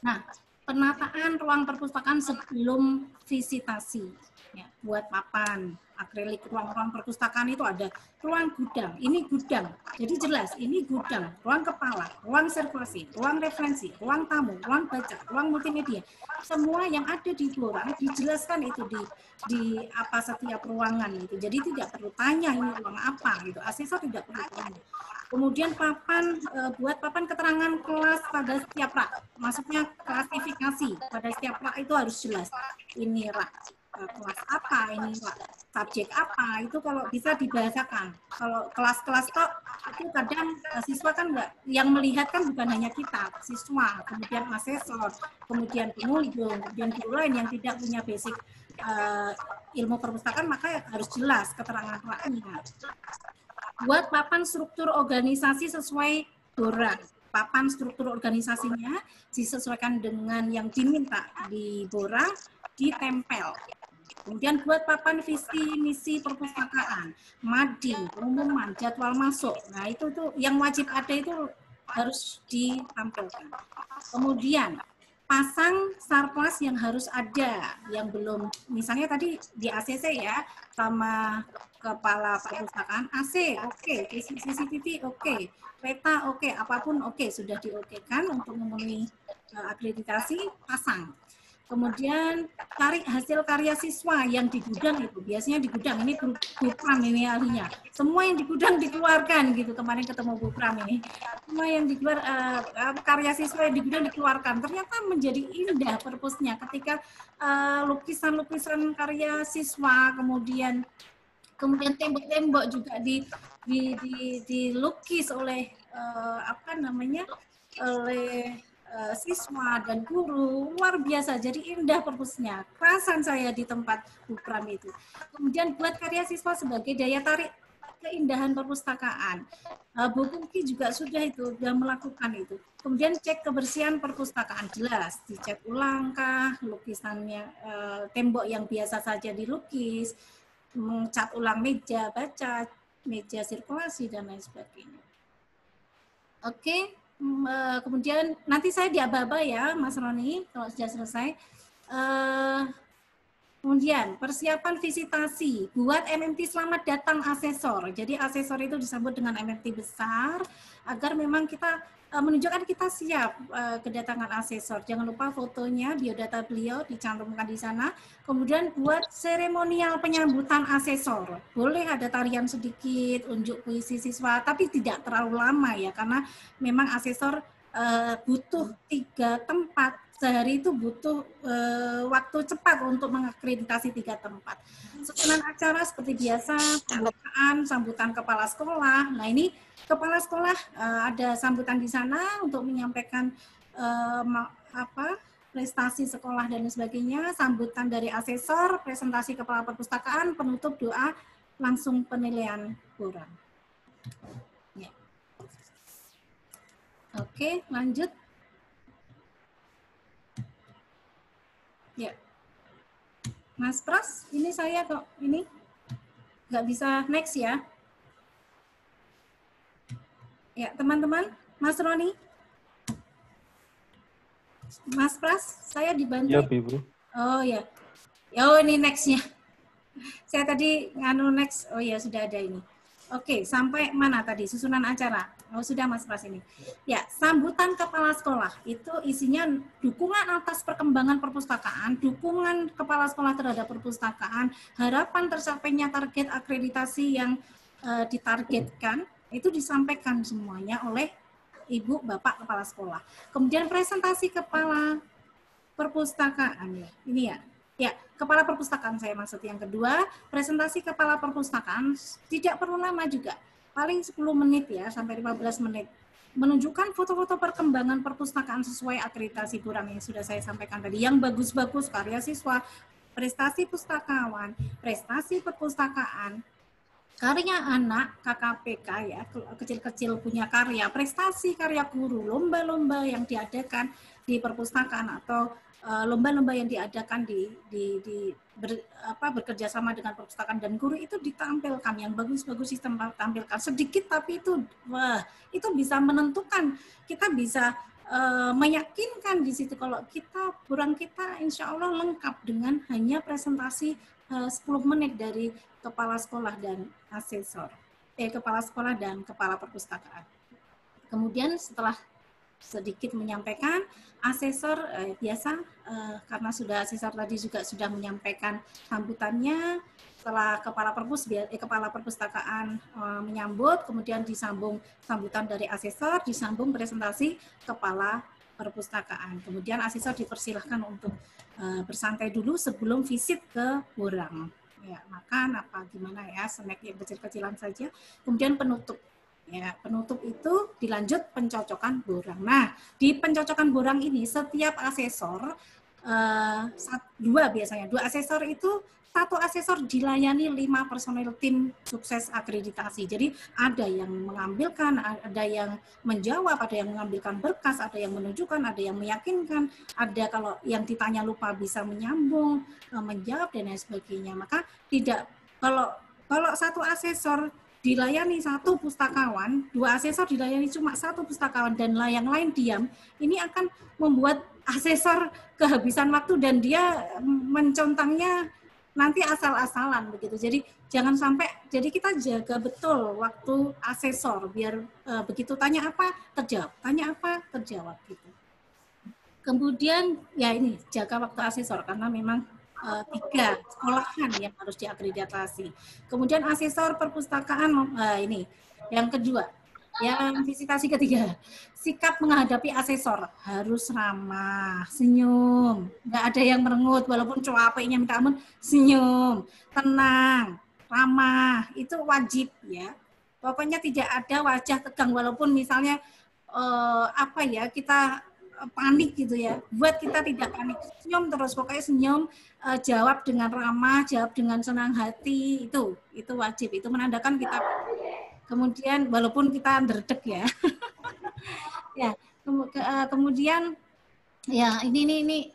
Nah, penataan ruang perpustakaan sebelum visitasi. Ya, buat papan, akrilik ruang-ruang perpustakaan itu ada ruang gudang, ini gudang. Jadi jelas, ini gudang, ruang kepala, ruang sirkulasi, ruang referensi, ruang tamu, ruang baca, ruang multimedia. Semua yang ada di borang dijelaskan itu di apa setiap ruangan itu. Jadi tidak perlu tanya ini ruang apa gitu. Asesor tidak perlu tanya. Kemudian papan, buat papan keterangan kelas pada setiap rak. Maksudnya klasifikasi pada setiap rak itu harus jelas. Ini rak kelas apa, ini rak subjek apa, itu kalau bisa dibahasakan. Kalau kelas-kelas kok itu kadang siswa kan enggak, yang melihat kan bukan hanya kita, siswa, kemudian asesor, kemudian pengunjung, kemudian guru lain yang tidak punya basic ilmu perpustakaan, maka harus jelas keterangan raknya. Buat papan struktur organisasi sesuai borang. Papan struktur organisasinya disesuaikan dengan yang diminta di borang, ditempel. Kemudian buat papan visi misi perpustakaan, MADI, pengumuman, jadwal masuk. Nah itu yang wajib ada itu harus ditampilkan. Kemudian pasang sarpras yang harus ada, yang belum, misalnya tadi di ACC ya, sama kepala perpustakaan, AC, oke, CCTV, oke, peta, oke, apapun oke, sudah diokekan untuk memenuhi akreditasi, pasang. Kemudian cari hasil karya siswa yang di gudang itu, biasanya di gudang, ini Bu Pram ini ahlinya. Semua yang di gudang dikeluarkan gitu, kemarin ketemu Bu Pram ini. Semua yang dikeluar, karya siswa yang di gudang dikeluarkan. Ternyata menjadi indah perpusnya ketika lukisan-lukisan karya siswa, kemudian tembok-tembok juga dilukis oleh oleh siswa dan guru, luar biasa, jadi indah perpusnya. Kerasan saya di tempat Bu Pram itu. Kemudian buat karya siswa sebagai daya tarik keindahan perpustakaan. Bu Pungki juga sudah melakukan itu. Kemudian cek kebersihan perpustakaan, jelas dicek ulang kah lukisannya, tembok yang biasa saja dilukis, mencat ulang meja baca, meja sirkulasi dan lain sebagainya. Oke. Kemudian nanti saya diaba-aba ya Mas Roni kalau sudah selesai. Kemudian persiapan visitasi, buat MMT selamat datang asesor. Jadi asesor itu disambut dengan MMT besar agar memang kita menunjukkan kita siap kedatangan asesor. Jangan lupa fotonya, biodata beliau dicantumkan di sana. Kemudian buat seremonial penyambutan asesor. Boleh ada tarian sedikit, unjuk puisi siswa, tapi tidak terlalu lama ya, karena memang asesor butuh 3 tempat. Sehari itu butuh waktu cepat untuk mengakreditasi 3 tempat. Susunan acara seperti biasa, pembukaan, sambutan kepala sekolah. Nah ini kepala sekolah ada sambutan di sana untuk menyampaikan prestasi sekolah dan sebagainya, sambutan dari asesor, presentasi kepala perpustakaan, penutup doa, langsung penilaian kurang. Ya. Oke, lanjut. Ya, Mas Pras, ini saya kok ini nggak bisa next ya. Ya, teman-teman, Mas Roni, Mas Pras, saya dibantu. Ya, Ibu. Oh ya, oh ini nextnya. Saya tadi nganu next. Oh ya, sudah ada ini. Oke, sampai mana tadi susunan acara? Oh sudah Mas Pras ini. Ya, sambutan kepala sekolah itu isinya dukungan atas perkembangan perpustakaan, dukungan kepala sekolah terhadap perpustakaan, harapan tercapainya target akreditasi yang ditargetkan, itu disampaikan semuanya oleh Ibu Bapak kepala sekolah. Kemudian presentasi kepala perpustakaan ya. Ini ya. Ya, kepala perpustakaan saya maksud yang kedua, presentasi kepala perpustakaan tidak perlu lama juga. Paling 10 menit ya, sampai 15 menit. Menunjukkan foto-foto perkembangan perpustakaan sesuai akreditasi kurang yang sudah saya sampaikan tadi. Yang bagus-bagus, karya siswa, prestasi pustakawan, prestasi perpustakaan, karya anak, KKPK ya, kecil-kecil punya karya, prestasi karya guru, lomba-lomba yang diadakan di perpustakaan atau lomba-lomba yang diadakan bekerja sama dengan perpustakaan dan guru itu ditampilkan, yang bagus-bagus sistem tampilkan sedikit, tapi itu bisa menentukan, kita bisa meyakinkan di situ kalau kita insya Allah lengkap dengan hanya presentasi 10 menit dari kepala sekolah dan asesor, kepala sekolah dan kepala perpustakaan. Kemudian setelah sedikit menyampaikan, asesor biasa karena asesor tadi juga sudah menyampaikan sambutannya, setelah kepala perpustakaan menyambut, kemudian disambung sambutan dari asesor, disambung presentasi kepala perpustakaan. Kemudian asesor dipersilahkan untuk bersantai dulu sebelum visit ke Borang. Ya, makan apa gimana ya, snack yang kecil-kecilan saja. Kemudian penutup. Ya, penutup itu dilanjut pencocokan borang. Nah, di pencocokan borang ini setiap asesor dua asesor itu, satu asesor dilayani 5 personil tim sukses akreditasi. Jadi ada yang mengambilkan, ada yang menjawab, ada yang mengambilkan berkas, ada yang menunjukkan, ada yang meyakinkan, ada kalau yang ditanya lupa bisa menyambung, menjawab dan lain sebagainya. Maka kalau satu asesor dilayani 1 pustakawan, 2 asesor dilayani cuma 1 pustakawan dan yang lain diam, ini akan membuat asesor kehabisan waktu dan dia mencontangnya nanti asal-asalan begitu. Jadi jangan sampai, jadi kita jaga betul waktu asesor biar begitu tanya apa terjawab, tanya apa terjawab gitu. Kemudian ya ini jaga waktu asesor karena memang 3 sekolahan yang harus diakreditasi. Kemudian asesor perpustakaan ini yang kedua. Yang visitasi ketiga, sikap menghadapi asesor harus ramah, senyum, nggak ada yang merengut walaupun capeknya minta ampun, senyum, tenang, ramah, itu wajib ya. Pokoknya tidak ada wajah tegang walaupun misalnya kita panik gitu ya. Buat kita tidak panik, senyum terus, pokoknya senyum, jawab dengan ramah, jawab dengan senang hati, itu wajib, itu menandakan kita. Kemudian walaupun kita derdek ya. Ya, kemudian ya ini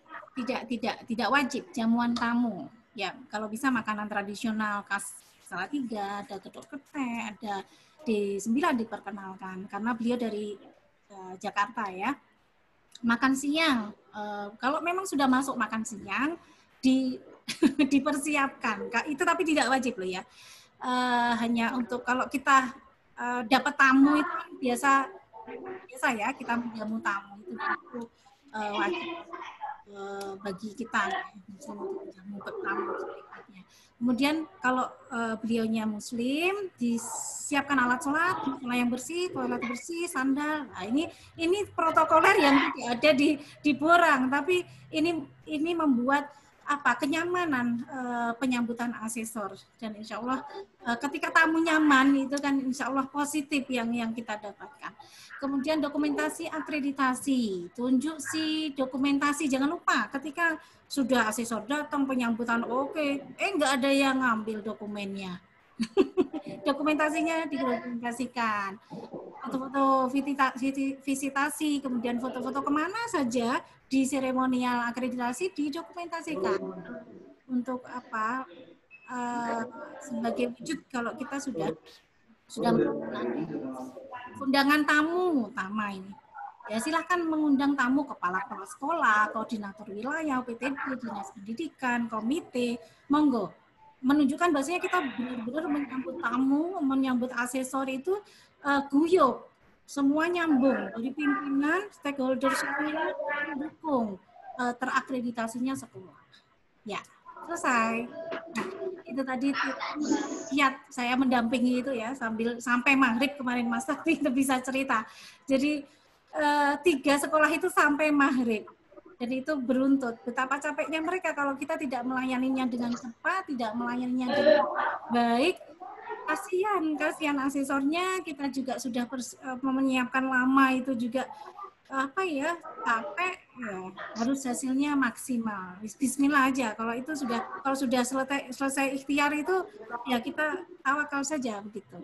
tidak wajib jamuan tamu. Ya, kalau bisa makanan tradisional khas Salatiga, ada getuk ketek, ada D9 diperkenalkan karena beliau dari Jakarta ya. Makan siang, kalau memang sudah masuk makan siang dipersiapkan. Itu tapi tidak wajib loh ya. Hanya untuk kalau kita dapat tamu itu biasa ya, kita menjamu tamu itu wajib bagi kita untuk menjamu tamu. Kemudian kalau beliaunya Muslim, disiapkan alat sholat yang bersih, toilet bersih, sandal. Nah, ini protokoler yang tidak ada di Borang, tapi ini membuat kenyamanan penyambutan asesor, dan insya Allah ketika tamu nyaman itu kan insya Allah positif yang kita dapatkan. Kemudian dokumentasi akreditasi, tunjuk si dokumentasi, jangan lupa ketika sudah asesor datang penyambutan nggak ada yang ngambil dokumennya. Dokumentasinya didokumentasikan, foto-foto visitasi, kemudian foto-foto kemana saja di seremonial akreditasi didokumentasikan untuk sebagai wujud kalau kita sudah undangan tamu utama ini. Ya silahkan mengundang tamu kepala sekolah, koordinator wilayah, PTB, dinas pendidikan, komite, monggo. Menunjukkan bahwasanya kita benar-benar menyambut tamu, menyambut asesor itu guyup, semua nyambung, dari pimpinan, stakeholder sekolah, mendukung terakreditasinya sekolah. Ya, selesai. Nah, itu tadi lihat saya mendampingi itu ya sampai maghrib kemarin Mas Sakti itu bisa cerita. Jadi 3 sekolah itu sampai maghrib. Jadi itu beruntut. Betapa capeknya mereka kalau kita tidak melayaninya dengan cepat, tidak melayaninya dengan baik. Kasihan asesornya, kita juga sudah menyiapkan lama itu juga capek ya, harus hasilnya maksimal. Bismillah aja. Kalau sudah selesai ikhtiar itu ya kita tawakal saja begitu.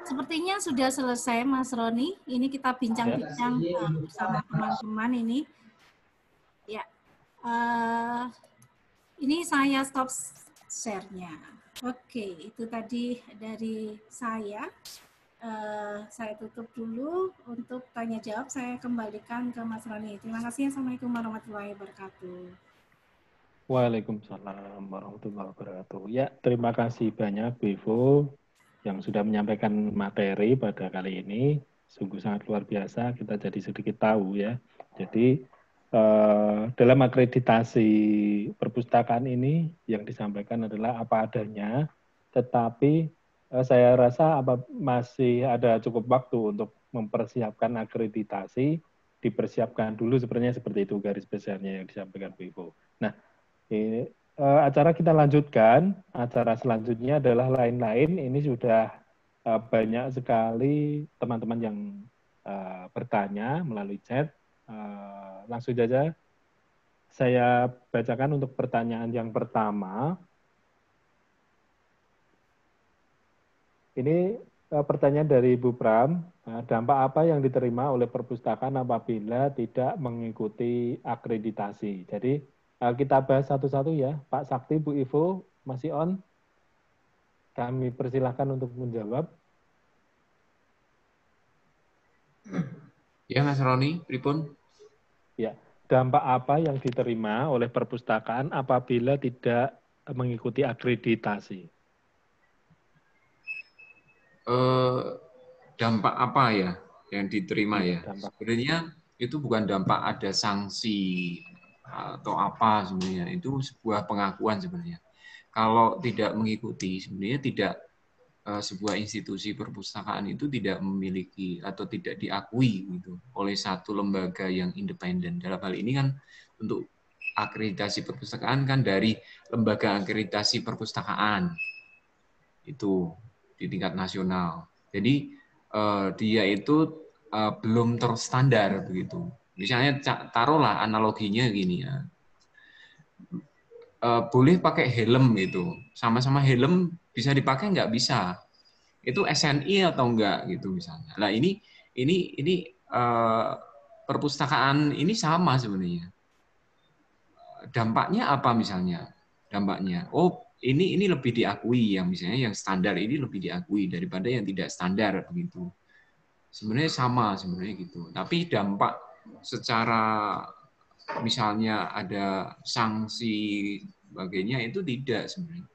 Sepertinya sudah selesai Mas Roni. Ini kita bincang-bincang bersama teman-teman ini. Ya, ini saya stop share-nya. Oke, itu tadi dari saya. Saya tutup dulu untuk tanya jawab. Saya kembalikan ke Mas Roni. Terima kasih. Assalamualaikum warahmatullahi wabarakatuh. Waalaikumsalam warahmatullahi wabarakatuh. Ya, terima kasih banyak Bu Ivo yang sudah menyampaikan materi pada kali ini. Sungguh sangat luar biasa. Kita jadi sedikit tahu ya. Jadi dalam akreditasi perpustakaan ini yang disampaikan adalah apa adanya, tetapi saya rasa masih ada cukup waktu untuk mempersiapkan akreditasi, dipersiapkan dulu sebenarnya seperti itu garis besarnya yang disampaikan Bu Ivo. Nah, acara kita lanjutkan, acara selanjutnya adalah lain-lain, ini sudah banyak sekali teman-teman yang bertanya melalui chat. Langsung saja saya bacakan untuk pertanyaan yang pertama. Ini pertanyaan dari Ibu Pram. Dampak apa yang diterima oleh perpustakaan apabila tidak mengikuti akreditasi? Jadi kita bahas satu-satu ya. Pak Sakti, Bu Ivo, masih on? Kami persilahkan untuk menjawab. Ya, Mas Roni, pripun? Ya, dampak apa yang diterima oleh perpustakaan apabila tidak mengikuti akreditasi? Dampak apa ya yang diterima ya? Sebenarnya itu bukan dampak ada sanksi atau apa sebenarnya, itu sebuah pengakuan sebenarnya. Kalau tidak mengikuti, sebenarnya tidak sebuah institusi perpustakaan itu tidak memiliki atau tidak diakui gitu oleh satu lembaga yang independen. Dalam hal ini kan untuk akreditasi perpustakaan kan dari lembaga akreditasi perpustakaan itu di tingkat nasional. Jadi dia itu belum terstandar begitu. Misalnya taruhlah analoginya gini ya, boleh pakai helm gitu, sama-sama helm bisa dipakai nggak bisa, itu SNI atau enggak gitu misalnya. Nah ini perpustakaan ini sama sebenarnya. Dampaknya apa misalnya? Dampaknya, oh ini lebih diakui yang misalnya yang standar ini lebih diakui daripada yang tidak standar begitu. Sebenarnya sama sebenarnya gitu. Tapi dampak secara misalnya ada sanksi sebagainya itu tidak sebenarnya.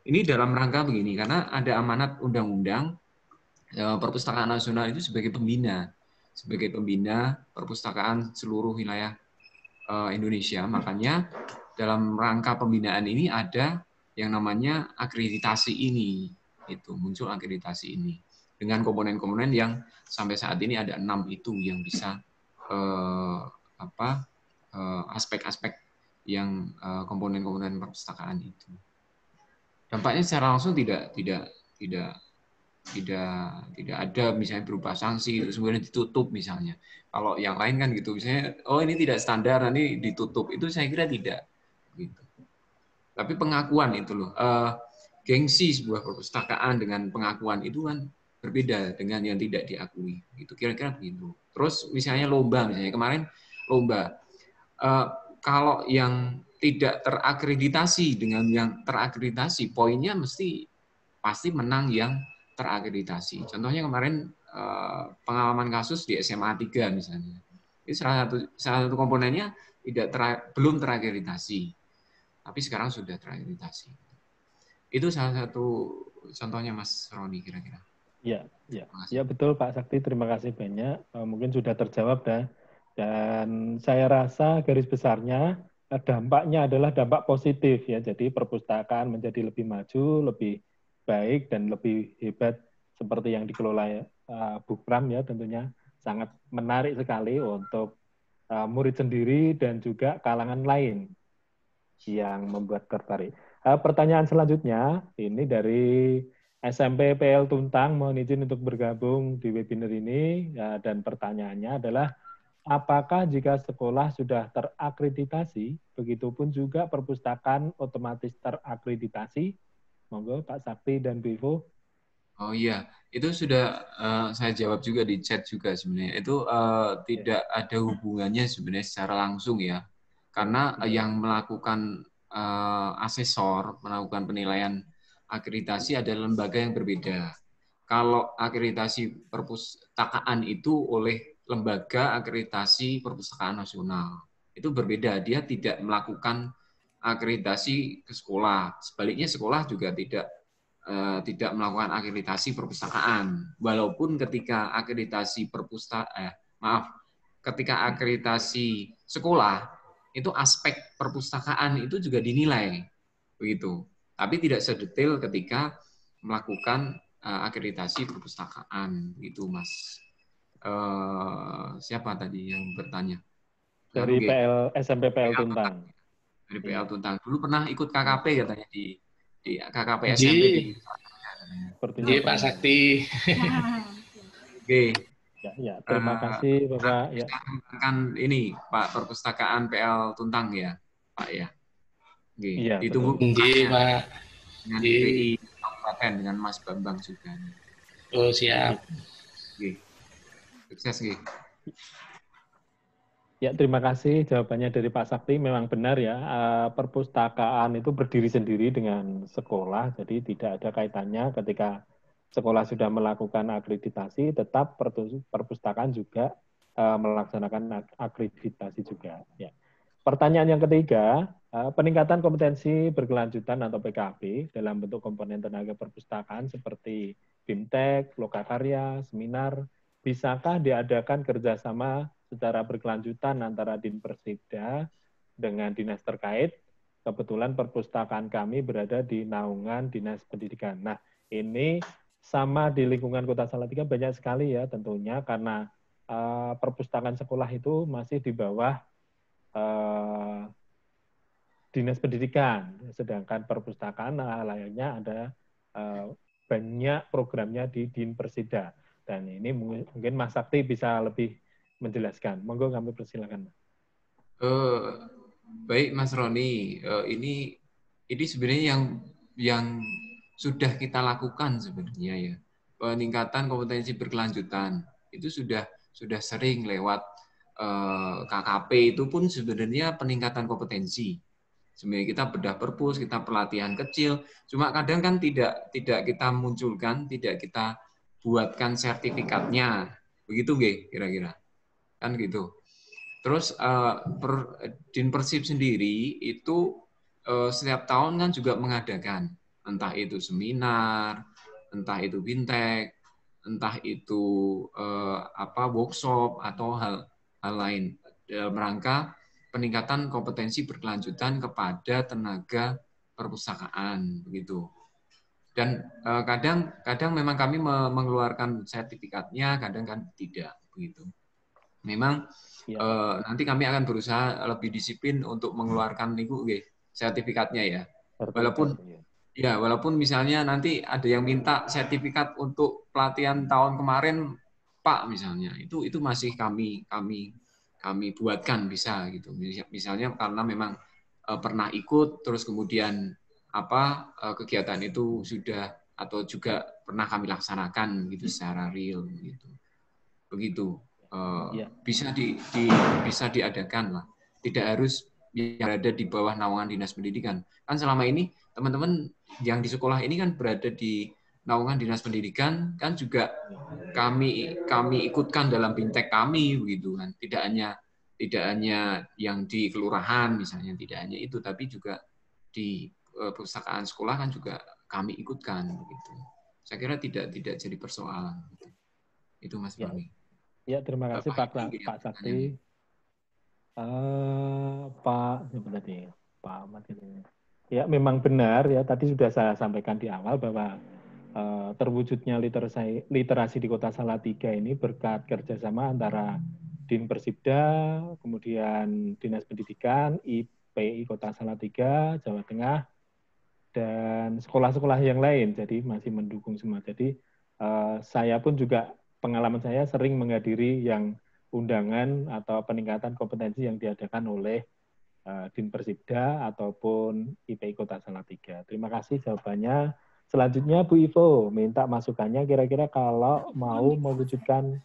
Ini dalam rangka begini, karena ada amanat undang-undang perpustakaan nasional itu sebagai pembina perpustakaan seluruh wilayah Indonesia. Makanya dalam rangka pembinaan ini ada yang namanya akreditasi ini, itu muncul akreditasi ini dengan komponen-komponen yang sampai saat ini ada 6 itu yang bisa aspek-aspek yang komponen-komponen perpustakaan itu. Dampaknya secara langsung tidak ada misalnya berupa sanksi terus kemudian ditutup misalnya. Kalau yang lain kan gitu, misalnya oh ini tidak standar nanti ditutup, itu saya kira tidak gitu. Tapi pengakuan itu loh, gengsi sebuah perpustakaan dengan pengakuan itu kan berbeda dengan yang tidak diakui. Gitu kira-kira begitu. Terus misalnya lomba, misalnya kemarin lomba, kalau yang tidak terakreditasi dengan yang terakreditasi, poinnya pasti menang yang terakreditasi. Contohnya kemarin pengalaman kasus di SMA 3 misalnya. Ini salah satu komponennya belum terakreditasi, tapi sekarang sudah terakreditasi. Itu salah satu contohnya Mas Roni kira-kira. Ya betul Pak Sakti, terima kasih banyak. Mungkin sudah terjawab dan saya rasa garis besarnya dampaknya adalah dampak positif ya. Jadi perpustakaan menjadi lebih maju, lebih baik dan lebih hebat seperti yang dikelola Bu Pram ya, tentunya sangat menarik sekali untuk murid sendiri dan juga kalangan lain yang membuat tertarik. Pertanyaan selanjutnya ini dari SMP PL Tuntang, mohon izin untuk bergabung di webinar ini dan pertanyaannya adalah apakah jika sekolah sudah terakreditasi, begitupun juga perpustakaan otomatis terakreditasi? Monggo Pak Sakti dan Bu Ivo. Oh iya, itu sudah saya jawab juga di chat juga sebenarnya. Itu tidak ada hubungannya sebenarnya secara langsung ya. Karena yang melakukan asesor, melakukan penilaian akreditasi adalah lembaga yang berbeda. Kalau akreditasi perpustakaan itu oleh lembaga akreditasi perpustakaan nasional. Itu berbeda, dia tidak melakukan akreditasi ke sekolah. Sebaliknya sekolah juga tidak melakukan akreditasi perpustakaan. Walaupun ketika akreditasi ketika akreditasi sekolah itu aspek perpustakaan itu juga dinilai begitu. Tapi tidak sedetail ketika melakukan akreditasi perpustakaan gitu, Mas. Siapa tadi yang bertanya? Dari SMP PL Tuntang. Dari PL Tuntang. Dulu pernah ikut KKP katanya di KKP Ji. SMP di Ji Pak Sakti. Oke. Ya, terima kasih Bapak. Ya. Kan ini Pak perpustakaan PL Tuntang ya, Pak ya. Oke. Iya, ditunggu Ji Pak. Dengan IPI Kabupaten dengan Mas Bambang juga. Oh siap. Oke. Sukses Oke. Ya, terima kasih jawabannya dari Pak Sakti. Memang benar ya, perpustakaan itu berdiri sendiri dengan sekolah, jadi tidak ada kaitannya ketika sekolah sudah melakukan akreditasi, tetap perpustakaan juga melaksanakan akreditasi juga. Ya. Pertanyaan yang ketiga, peningkatan kompetensi berkelanjutan atau PKB dalam bentuk komponen tenaga perpustakaan seperti BIMTEK, Lokakarya, seminar, bisakah diadakan kerjasama secara berkelanjutan antara Dinpersibda dengan dinas terkait. Kebetulan perpustakaan kami berada di naungan Dinas Pendidikan. Nah, ini sama di lingkungan Kota Salatiga banyak sekali ya tentunya, karena perpustakaan sekolah itu masih di bawah Dinas Pendidikan, sedangkan perpustakaan layaknya ada banyak programnya di Dinpersibda. Dan ini mungkin Mas Sakti bisa lebih menjelaskan. Monggo kami persilakan. Baik Mas Roni, ini sebenarnya yang sudah kita lakukan sebenarnya ya. Peningkatan kompetensi berkelanjutan itu sudah sering lewat KKP, itu pun sebenarnya peningkatan kompetensi. Sebenarnya kita bedah perpus, kita pelatihan kecil, cuma kadang kan tidak kita munculkan, tidak kita buatkan sertifikatnya. Begitu nggih kira-kira. Kan gitu. Terus Dinpersib sendiri itu setiap tahun kan juga mengadakan, entah itu seminar, entah itu bintek, entah itu workshop atau hal lain dalam rangka peningkatan kompetensi berkelanjutan kepada tenaga perpustakaan begitu. Dan kadang memang kami mengeluarkan sertifikatnya, kadang kan tidak begitu. Memang nanti kami akan berusaha lebih disiplin untuk mengeluarkan sertifikatnya ya. Walaupun misalnya nanti ada yang minta sertifikat untuk pelatihan tahun kemarin, Pak misalnya, itu masih kami buatkan bisa gitu. Misalnya karena memang pernah ikut, terus kemudian kegiatan itu sudah atau juga pernah kami laksanakan gitu secara real gitu. Begitu. Bisa diadakan lah. Tidak harus yang berada di bawah naungan Dinas Pendidikan. Kan selama ini teman-teman yang di sekolah ini kan berada di naungan Dinas Pendidikan, kan juga kami ikutkan dalam bintek kami begitu kan. Tidak hanya yang di kelurahan misalnya, tidak hanya itu, tapi juga di perpustakaan sekolah kan juga kami ikutkan begitu. Saya kira tidak jadi persoalan gitu. Itu Mas Roni. Ya, terima kasih Pak Sakti. Pak Ahmad. Ya, memang benar ya. Tadi sudah saya sampaikan di awal bahwa terwujudnya literasi di Kota Salatiga ini berkat kerjasama antara Dinpersibda, kemudian Dinas Pendidikan, IPI Kota Salatiga, Jawa Tengah, dan sekolah-sekolah yang lain. Jadi masih mendukung semua. Jadi saya pun juga pengalaman saya sering menghadiri yang undangan atau peningkatan kompetensi yang diadakan oleh Dinpersibda ataupun IPI Kota Salatiga. Terima kasih jawabannya. Selanjutnya Bu Ivo, minta masukannya kira-kira kalau mau mewujudkan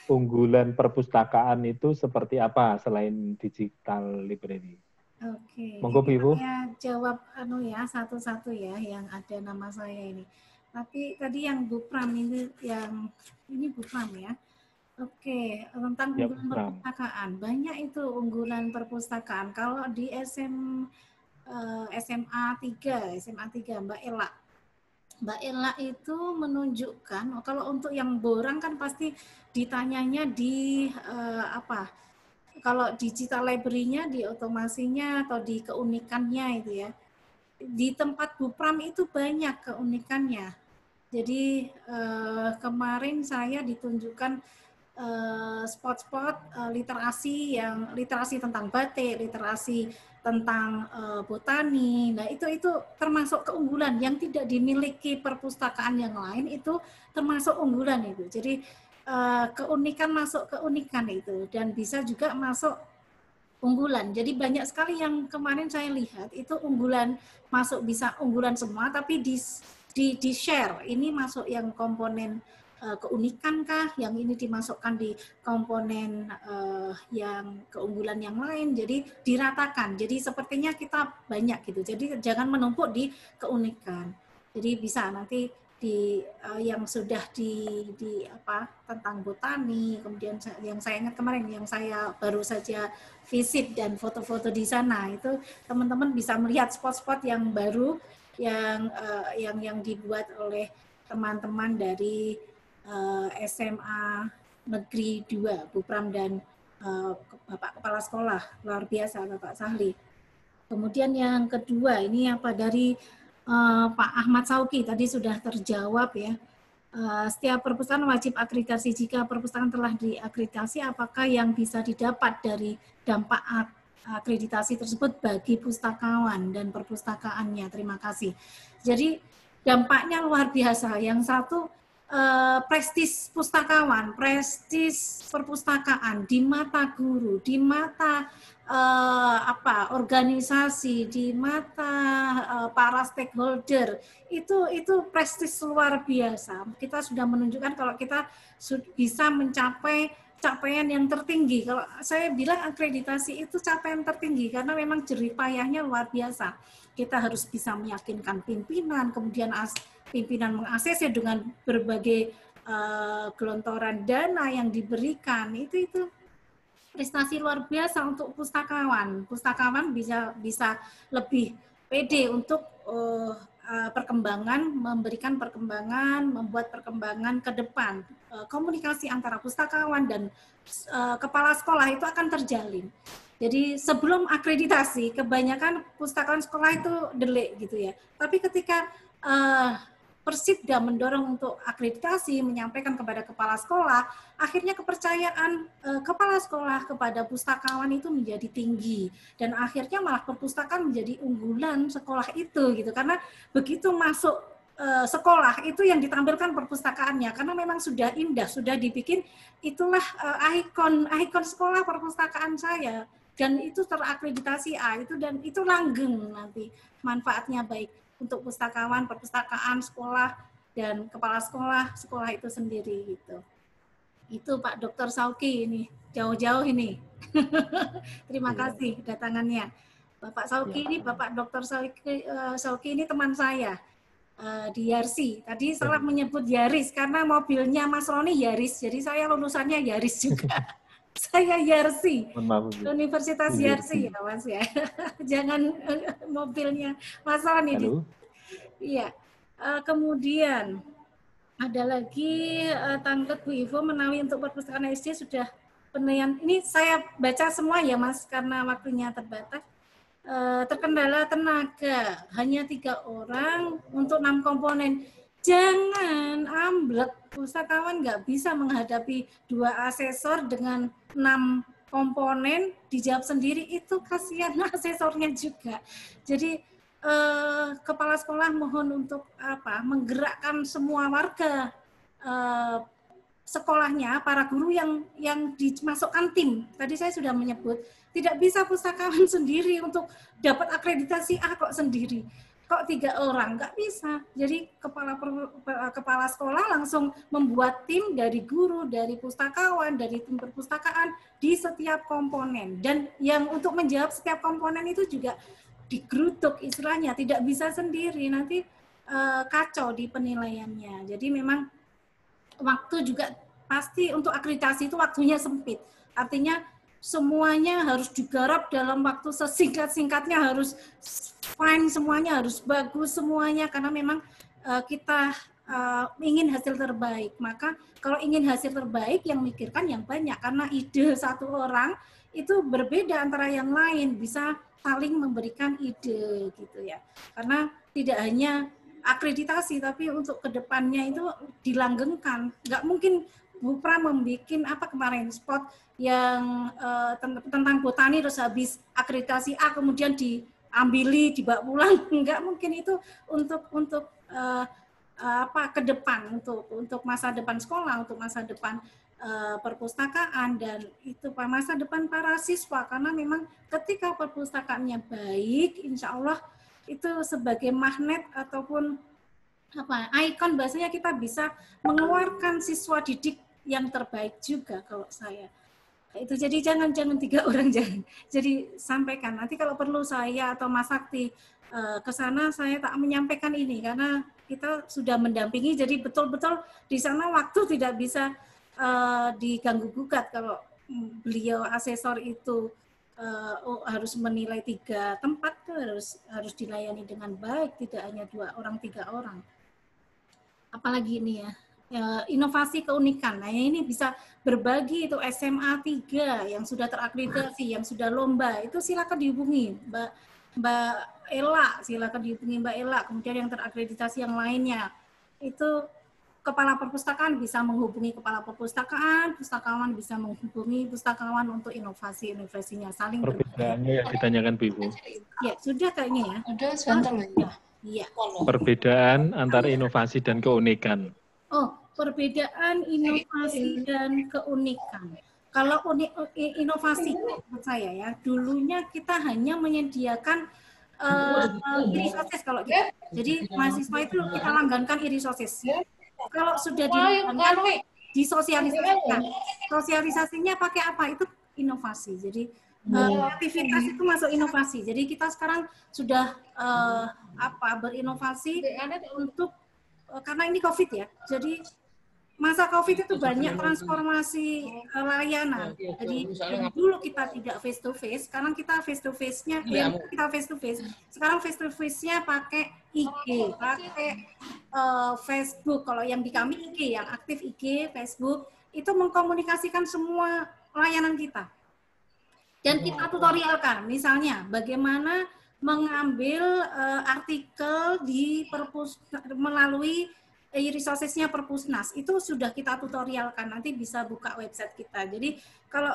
unggulan perpustakaan itu seperti apa selain digital library? Oke, monggo Bu Ivo. Saya jawab satu-satu ya yang ada nama saya ini. Tapi tadi yang Bu Pram ini Bu Pram ya. Oke, tentang unggulan perpustakaan. Banyak itu unggulan perpustakaan. Kalau di SMA 3 Mbak Ella itu menunjukkan, kalau untuk yang borang kan pasti ditanyanya di kalau digital library-nya, di otomasinya atau di keunikannya itu ya. Di tempat Bu Pram itu banyak keunikannya. Jadi kemarin saya ditunjukkan spot-spot literasi tentang batik, literasi tentang botani. Nah, itu termasuk keunggulan yang tidak dimiliki perpustakaan yang lain, itu termasuk unggulan itu. Jadi keunikan masuk keunikan itu, dan bisa juga masuk unggulan. Jadi banyak sekali yang kemarin saya lihat itu unggulan masuk, bisa unggulan semua, tapi di share ini masuk yang komponen keunikan kah, yang ini dimasukkan di komponen yang keunggulan yang lain, jadi diratakan. Jadi sepertinya kita banyak gitu. Jadi jangan menumpuk di keunikan. Jadi bisa nanti yang sudah tentang botani, kemudian yang saya ingat kemarin yang saya baru saja visit dan foto-foto di sana, itu teman-teman bisa melihat spot-spot yang baru yang dibuat oleh teman-teman dari SMA Negeri 2 Bu Pram dan Bapak Kepala Sekolah, luar biasa Bapak Sahli. Kemudian yang kedua, ini apa dari Pak Ahmad Sauki, tadi sudah terjawab ya. Setiap perpustakaan wajib akreditasi. Jika perpustakaan telah diakreditasi, apakah yang bisa didapat dari dampak akreditasi tersebut bagi pustakawan dan perpustakaannya? Terima kasih. Jadi dampaknya luar biasa. Yang satu, prestis pustakawan, prestis perpustakaan di mata guru, di mata organisasi, di mata para stakeholder, itu prestis luar biasa. Kita sudah menunjukkan kalau kita bisa mencapai capaian yang tertinggi. Kalau saya bilang akreditasi itu capaian tertinggi karena memang jerih payahnya luar biasa. Kita harus bisa meyakinkan pimpinan, kemudian pimpinan meng-ACC dengan berbagai gelontoran dana yang diberikan. Itu prestasi luar biasa untuk pustakawan. Pustakawan bisa lebih pede untuk perkembangan, memberikan perkembangan, membuat perkembangan ke depan. Komunikasi antara pustakawan dan kepala sekolah itu akan terjalin. Jadi sebelum akreditasi, kebanyakan pustakawan sekolah itu delik gitu ya. Tapi ketika Persipda mendorong untuk akreditasi, menyampaikan kepada kepala sekolah, akhirnya kepercayaan kepala sekolah kepada pustakawan itu menjadi tinggi, dan akhirnya malah perpustakaan menjadi unggulan sekolah itu gitu, karena begitu masuk sekolah itu yang ditampilkan perpustakaannya, karena memang sudah indah, sudah dibikin itulah ikon sekolah perpustakaan saya, dan itu terakreditasi A itu, dan itu langgeng nanti manfaatnya baik untuk pustakawan, perpustakaan, sekolah, dan kepala sekolah itu sendiri gitu. Itu Pak Dr. Sauki ini, jauh-jauh ini. Terima kasih kedatangannya. Bapak Sauki ini, Bapak Dr. Sauki ini teman saya di Yarsi. Tadi salah menyebut Yaris karena mobilnya Mas Roni Yaris, jadi saya lulusannya Yaris juga. Saya Yarsi, Universitas Yarsi ya Mas ya. Jangan mobilnya Mas Roni. Iya. Kemudian ada lagi Tanglet Bu Ivo menawi untuk perpustakaan SD sudah penilaian. Ini saya baca semua ya Mas karena waktunya terbatas. Terkendala tenaga hanya 3 orang untuk 6 komponen. Jangan amblek, pustakawan nggak bisa menghadapi 2 asesor dengan 6 komponen, dijawab sendiri, itu kasihan asesornya juga. Jadi kepala sekolah mohon untuk menggerakkan semua warga sekolahnya, para guru yang dimasukkan tim. Tadi saya sudah menyebut, tidak bisa pustakawan sendiri untuk dapat akreditasi A kok sendiri. Kok 3 orang? Nggak bisa. Jadi kepala sekolah langsung membuat tim dari guru, dari pustakawan, dari tim perpustakaan di setiap komponen. Dan yang untuk menjawab setiap komponen itu juga digeruduk istilahnya, tidak bisa sendiri, nanti kacau di penilaiannya. Jadi memang waktu juga pasti untuk akreditasi itu waktunya sempit. Artinya semuanya harus digarap dalam waktu sesingkat-singkatnya, harus fine semuanya, harus bagus semuanya, karena memang kita ingin hasil terbaik. Maka kalau ingin hasil terbaik, yang mikirkan yang banyak, karena ide satu orang itu berbeda antara yang lain, bisa saling memberikan ide gitu ya. Karena tidak hanya akreditasi, tapi untuk kedepannya itu dilanggengkan. Nggak mungkin Bu Pra membuat apa kemarin spot yang tentang botani terus habis akreditasi A kemudian diambili dibawa pulang. Nggak mungkin, itu untuk ke depan, untuk masa depan sekolah, untuk masa depan perpustakaan, dan itu masa depan para siswa, karena memang ketika perpustakaannya baik, insya Allah itu sebagai magnet ataupun ikon, bahasanya kita bisa mengeluarkan siswa didik yang terbaik juga kalau saya. Itu jadi jangan 3 orang, jangan. Jadi sampaikan, nanti kalau perlu saya atau Mas Sakti ke sana, saya tak menyampaikan ini karena kita sudah mendampingi, jadi betul-betul di sana waktu tidak bisa diganggu gugat. Kalau beliau asesor itu harus menilai 3 tempat, tuh harus dilayani dengan baik, tidak hanya 2 orang 3 orang. Apalagi ini ya, inovasi keunikan. Nah, ini bisa berbagi itu SMA 3 yang sudah terakreditasi, yang sudah lomba, itu silakan dihubungi Mbak Ella, silakan dihubungi Mbak Ella. Kemudian yang terakreditasi yang lainnya, itu kepala perpustakaan bisa menghubungi kepala perpustakaan, pustakawan bisa menghubungi pustakawan untuk inovasinya saling perbedaannya yang ditanyakan Bu Ibu. Ya, sudah kayaknya ya. Sudah sebentar ya. Iya. Perbedaan antara inovasi dan keunikan. Oh, perbedaan inovasi dan keunikan. Kalau inovasi, menurut saya ya, dulunya kita hanya menyediakan e-resources kalau kita. Jadi mahasiswa itu kita langgankan e-resources. Kalau sudah dilanggankan, disosialisasikan. Sosialisasinya pakai apa? Itu inovasi. Jadi aktivitas itu masuk inovasi. Jadi kita sekarang sudah berinovasi untuk karena ini COVID ya. Jadi masa COVID itu banyak transformasi layanan. Jadi dulu kita tidak face to face, sekarang kita face to face-nya kita face to face. Sekarang face to face-nya pakai IG, pakai Facebook. Kalau yang di kami IG, yang aktif IG, Facebook itu mengkomunikasikan semua layanan kita. Dan kita tutorialkan, misalnya bagaimana mengambil artikel di melalui resources-nya Perpusnas. Itu sudah kita tutorialkan, nanti bisa buka website kita. Jadi kalau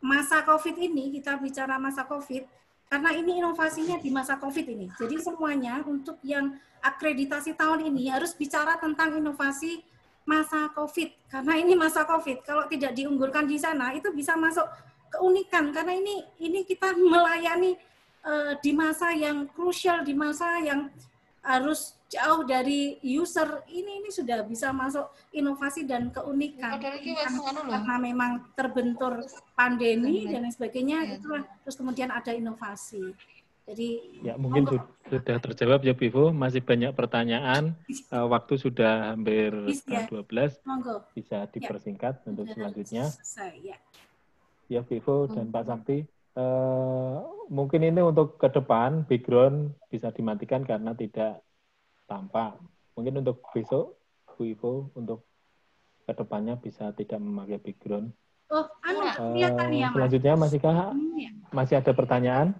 masa COVID ini, kita bicara masa COVID, karena ini inovasinya di masa COVID ini. Jadi semuanya untuk yang akreditasi tahun ini harus bicara tentang inovasi masa COVID. Karena ini masa COVID, kalau tidak diunggulkan di sana, itu bisa masuk keunikan karena ini kita melayani di masa yang krusial, di masa yang harus jauh dari user, ini sudah bisa masuk inovasi dan keunikan karena memang terbentur pandemi dan lain sebagainya, itulah terus kemudian ada inovasi. Jadi ya mungkin sudah terjawab ya Bu Ivo, masih banyak pertanyaan, waktu sudah hampir 12, bisa dipersingkat untuk selanjutnya. Ya, Vivo dan Pak Sakti, mungkin ini untuk ke depan, background bisa dimatikan karena tidak tampak. Mungkin untuk besok, Bu Ivo, untuk ke depannya bisa tidak memakai background. Oh, kelihatan ya, Mas. Selanjutnya, masih ada pertanyaan?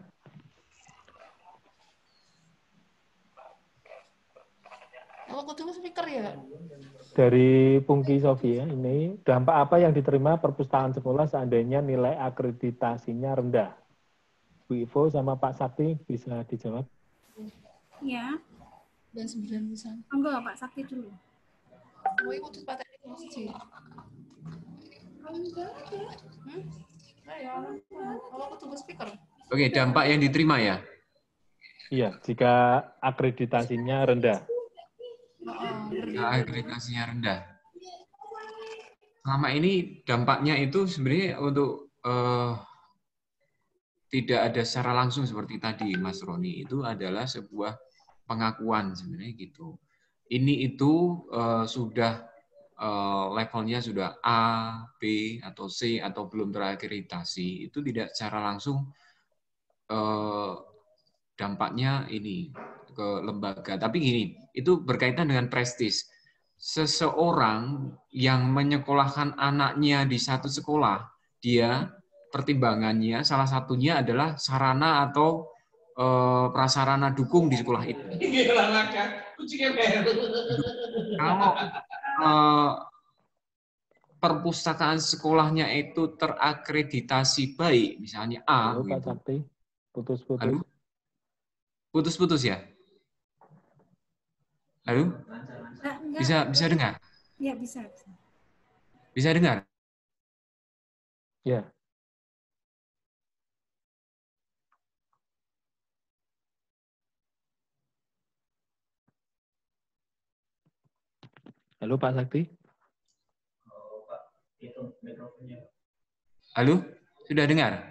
Aku tunggu speaker ya. Dari Pungki Sofia, ini dampak apa yang diterima perpustakaan sekolah seandainya nilai akreditasinya rendah? Bu Ivo sama Pak Sakti bisa dijawab? Ya. Dan 9 bisa. Enggak, Pak Sakti dulu. Mau ikut materi masjid. Aku tunggu speaker. Oke, dampak yang diterima ya? Iya, jika akreditasinya rendah. Akreditasinya rendah. Selama ini dampaknya itu sebenarnya untuk tidak ada secara langsung seperti tadi Mas Roni, itu adalah sebuah pengakuan sebenarnya gitu. Ini itu sudah levelnya sudah A, B atau C atau belum terakreditasi, itu tidak secara langsung dampaknya ini ke lembaga. Tapi gini, itu berkaitan dengan prestis. Seseorang yang menyekolahkan anaknya di satu sekolah, dia pertimbangannya salah satunya adalah sarana atau prasarana dukung di sekolah itu. Kalau perpustakaan sekolahnya itu terakreditasi baik, misalnya A. Halo, Pak Sakti, putus-putus. Putus-putus ya? Halo? Bisa dengar? Ya, bisa. Bisa dengar? Ya. Halo Pak Sakti? Halo? Sudah dengar?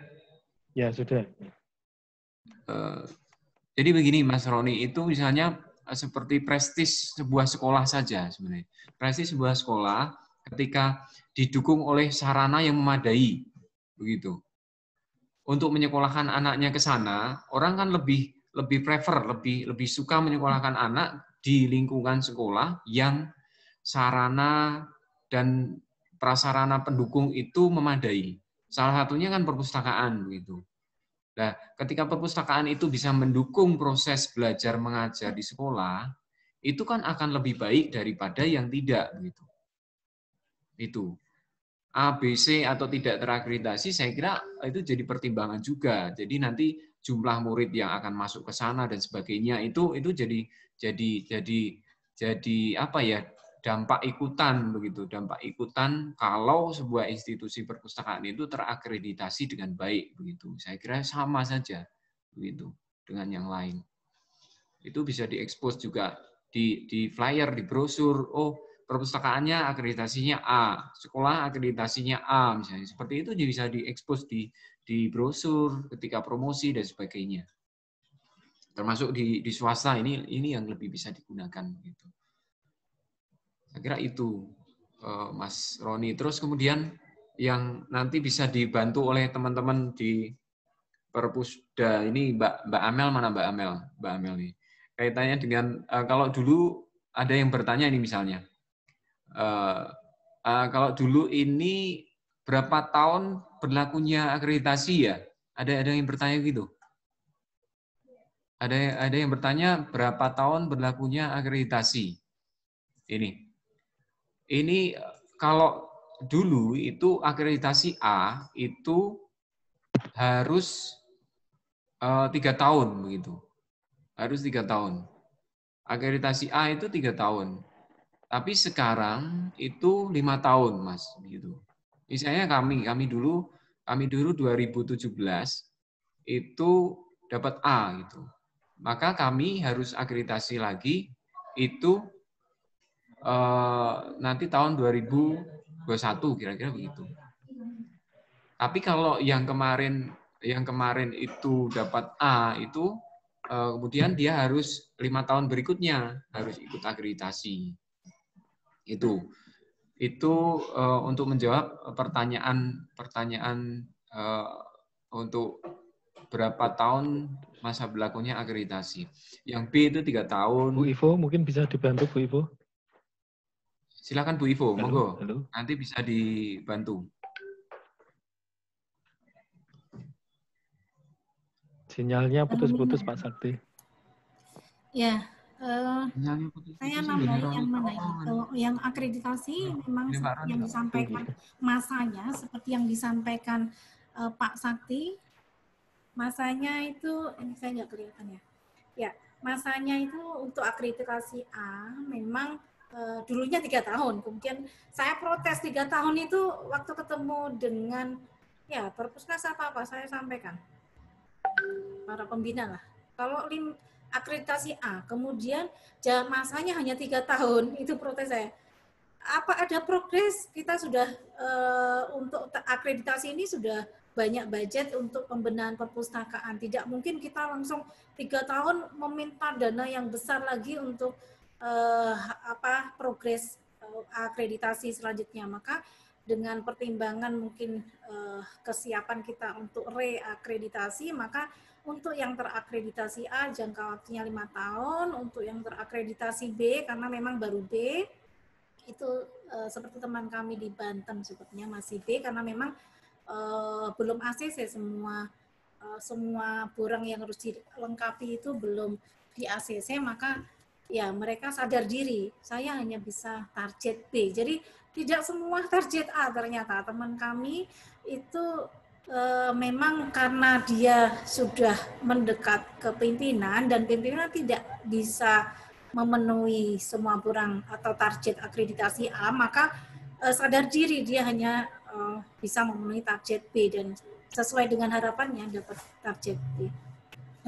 Ya, sudah. Jadi begini Mas Roni, itu misalnya seperti prestis sebuah sekolah saja sebenarnya. Prestis sebuah sekolah ketika didukung oleh sarana yang memadai, begitu. Untuk menyekolahkan anaknya ke sana, orang kan lebih prefer, lebih suka menyekolahkan anak di lingkungan sekolah yang sarana dan prasarana pendukung itu memadai. Salah satunya kan perpustakaan begitu. Nah, ketika perpustakaan itu bisa mendukung proses belajar mengajar di sekolah, itu kan akan lebih baik daripada yang tidak begitu. Itu. A, B, C atau tidak terakreditasi, saya kira itu jadi pertimbangan juga. Jadi nanti jumlah murid yang akan masuk ke sana dan sebagainya itu jadi apa ya, dampak ikutan begitu, dampak ikutan kalau sebuah institusi perpustakaan itu terakreditasi dengan baik begitu. Saya kira sama saja begitu dengan yang lain. Itu bisa diekspos juga di flyer, di brosur. Oh, perpustakaannya akreditasinya A, sekolah akreditasinya A misalnya. Seperti itu bisa diekspos di brosur ketika promosi dan sebagainya. Termasuk di swasta ini yang lebih bisa digunakan gitu. Saya kira itu, Mas Roni. Terus kemudian yang nanti bisa dibantu oleh teman-teman di Perpusda ini, Mbak Amel mana Mbak Amel nih. Kaitannya dengan kalau dulu ada yang bertanya ini misalnya, kalau dulu ini berapa tahun berlakunya akreditasi ya? Ada yang bertanya gitu. Ada yang bertanya berapa tahun berlakunya akreditasi. Ini kalau dulu itu akreditasi A itu harus 3 tahun begitu. Harus 3 tahun. Akreditasi A itu 3 tahun. Tapi sekarang itu 5 tahun, Mas, gitu. Misalnya kami dulu 2017 itu dapat A gitu. Maka kami harus akreditasi lagi itu nanti tahun 2021 kira-kira begitu. Tapi kalau yang kemarin itu dapat A itu kemudian dia harus 5 tahun berikutnya harus ikut akreditasi. Itu untuk menjawab pertanyaan untuk berapa tahun masa berlakunya akreditasi. Yang B itu 3 tahun. Bu Ivo mungkin bisa dibantu Bu Ivo. Silakan Bu Ivo, monggo. Halo. Nanti bisa dibantu. Sinyalnya putus-putus Pak Sakti. Ya, saya nambahin yang mana ini? Yang akreditasi memang yang disampaikan masanya seperti yang disampaikan Pak Sakti. Masanya itu, ini saya nggak kelihatan ya. Ya, masanya itu untuk akreditasi A memang dulunya 3 tahun. Kemudian saya protes 3 tahun itu waktu ketemu dengan ya Perpusnas apa saya sampaikan para pembina lah. Kalau akreditasi A, kemudian masanya hanya 3 tahun, itu protes saya. Apa ada progres? Kita sudah untuk akreditasi ini sudah banyak budget untuk pembenahan perpustakaan. Tidak mungkin kita langsung 3 tahun meminta dana yang besar lagi untuk progres akreditasi selanjutnya. Maka dengan pertimbangan mungkin kesiapan kita untuk reakreditasi, maka untuk yang terakreditasi A jangka waktunya 5 tahun, untuk yang terakreditasi B karena memang baru B, itu seperti teman kami di Banten sepertinya masih B karena memang belum ACC semua borang yang harus dilengkapi itu belum di ACC, maka ya mereka sadar diri, saya hanya bisa target B. Jadi tidak semua target A ternyata. Teman kami itu memang karena dia sudah mendekat ke pimpinan dan pimpinan tidak bisa memenuhi semua borang atau target akreditasi A, maka sadar diri dia hanya bisa memenuhi target B dan sesuai dengan harapannya dapat target B.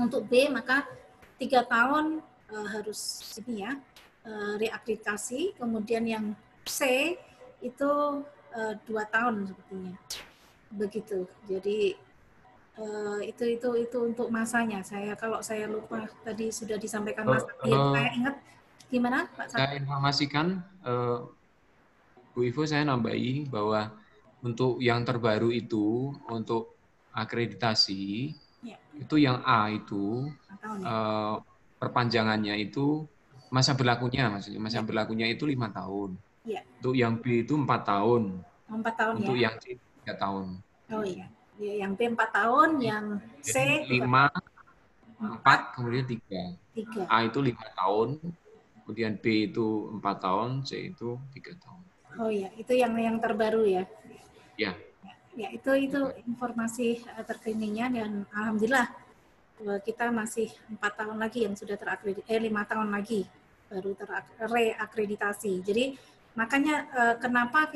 Untuk B maka 3 tahun harus ini ya reakreditasi, kemudian yang C itu 2 tahun sepertinya begitu. Jadi itu untuk masanya. Kalau saya lupa tadi sudah disampaikan Mas Sakti, saya ingat gimana Pak Sakti? Saya informasikan Bu Ivo, saya nambahi bahwa untuk yang terbaru itu untuk akreditasi ya, itu yang A itu perpanjangannya itu masa berlakunya, maksudnya masa berlakunya itu 5 tahun. Untuk yang B itu 4 tahun. 4 tahun Untuk ya. yang C 3 tahun. Oh iya. Ya, yang B 4 tahun, yang C 5, 4, kemudian 3. 3. A itu 5 tahun, kemudian B itu 4 tahun, C itu 3 tahun. Oh iya, itu yang terbaru ya. Ya. Ya, itu informasi terkininya, dan alhamdulillah kita masih 4 tahun lagi yang sudah 5 tahun lagi baru terakreditasi. Jadi makanya kenapa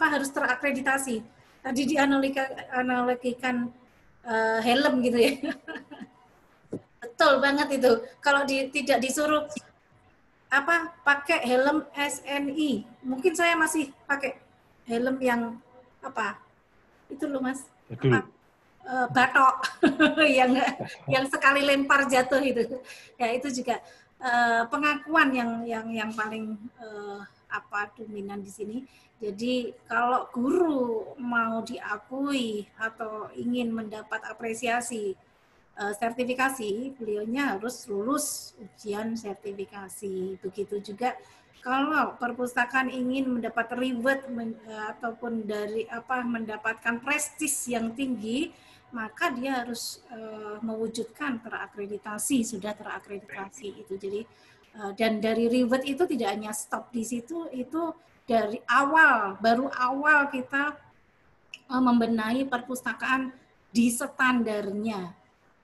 harus terakreditasi? Tadi dianalogikan helm gitu ya. Betul banget itu. Kalau tidak disuruh pakai helm SNI, mungkin saya masih pakai helm yang itu loh Mas, batok yang sekali lempar jatuh itu. Ya itu juga pengakuan yang paling dominan di sini. Jadi kalau guru mau diakui atau ingin mendapat apresiasi sertifikasi, beliaunya harus lulus ujian sertifikasi. Begitu juga kalau perpustakaan ingin mendapat reward ataupun mendapatkan prestis yang tinggi, maka dia harus mewujudkan sudah terakreditasi itu. Jadi dan dari reward itu tidak hanya stop di situ, itu dari baru awal kita membenahi perpustakaan di standarnya.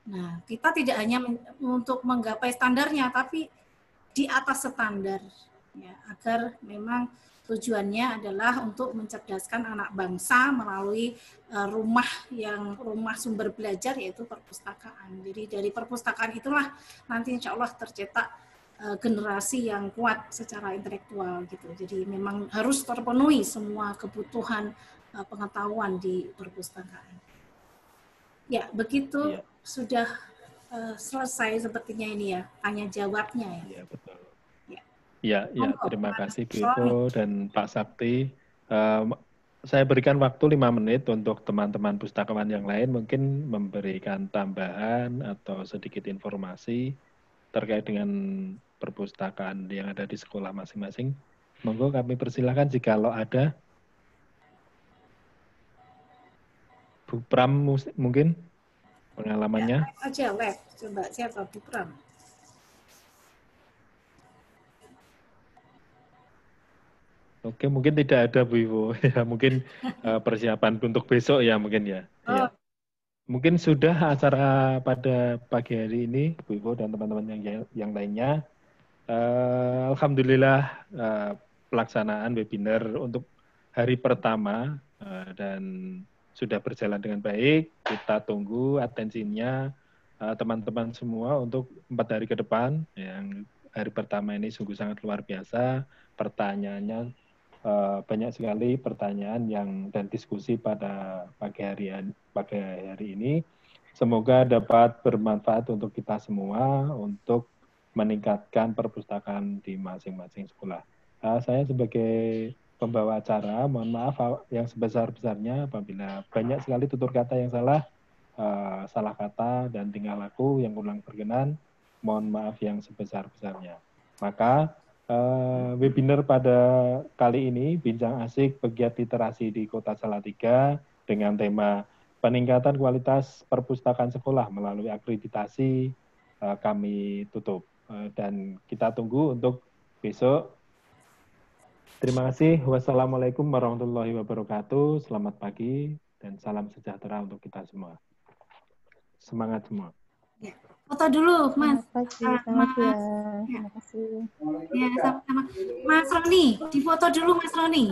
Nah, kita tidak hanya untuk menggapai standarnya, tapi di atas standar, ya, agar memang tujuannya adalah untuk mencerdaskan anak bangsa melalui rumah sumber belajar, yaitu perpustakaan. Jadi dari perpustakaan itulah nanti insya Allah tercetak generasi yang kuat secara intelektual gitu. Jadi memang harus terpenuhi semua kebutuhan pengetahuan di perpustakaan. Ya, begitu. Ya. Sudah selesai sepertinya ini ya, tanya jawabnya ya. Iya, betul. Ya, terima kasih Bu Ivo dan Pak Sakti. Saya berikan waktu 5 menit untuk teman-teman pustakawan yang lain mungkin memberikan tambahan atau sedikit informasi terkait dengan perpustakaan yang ada di sekolah masing-masing. Monggo kami persilakan jikalau ada. Bu Pram mungkin pengalamannya. Ya, aja web, coba siapa Bu Pram? Oke, mungkin tidak ada Bu Ivo. Ya, mungkin persiapan untuk besok ya mungkin ya. Oh. Ya. Mungkin sudah acara pada pagi hari ini Bu Ivo dan teman-teman yang lainnya. Alhamdulillah pelaksanaan webinar untuk hari pertama dan sudah berjalan dengan baik. Kita tunggu atensinya teman-teman semua untuk 4 hari ke depan. Yang hari pertama ini sungguh sangat luar biasa. Pertanyaannya banyak sekali pertanyaan dan diskusi pada pagi hari ini. Semoga dapat bermanfaat untuk kita semua untuk meningkatkan perpustakaan di masing-masing sekolah. Saya sebagai pembawa acara, mohon maaf yang sebesar-besarnya apabila banyak sekali tutur kata yang salah kata dan tingkah laku yang kurang berkenan, mohon maaf yang sebesar-besarnya. Maka webinar pada kali ini, Bincang Asik Pegiat Literasi di Kota Salatiga dengan tema peningkatan kualitas perpustakaan sekolah melalui akreditasi kami tutup. Dan kita tunggu untuk besok. Terima kasih. Wassalamualaikum warahmatullahi wabarakatuh. Selamat pagi dan salam sejahtera untuk kita semua. Semangat semua. Ya. Foto dulu, Mas. Selamat siang. Terima kasih. Ya, sama-sama. Mas Roni, difoto dulu Mas Roni.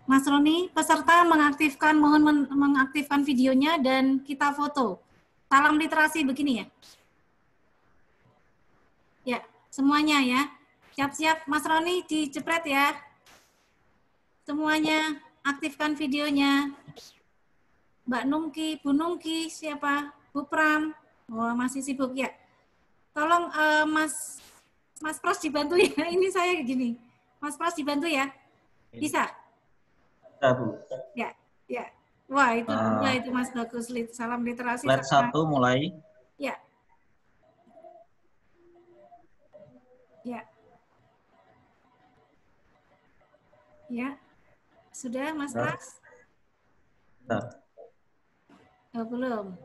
Mas Roni, peserta mohon mengaktifkan videonya dan kita foto. Salam literasi begini ya. Ya, semuanya ya. Siap-siap, Mas Roni dijepret ya. Semuanya aktifkan videonya. Mbak Nungki, Bu Nungki, siapa? Bu Pram. Oh, masih sibuk ya. Tolong Mas Pras dibantu ya. Ini saya gini. Mas Pras dibantu ya. Bisa? Bisa, Bu. Ya, ya. Wah, itu Mas bagus. Salam literasi. Slide 1 mulai. Ya. Ya. Ya, sudah Mas Pras? Oh, belum.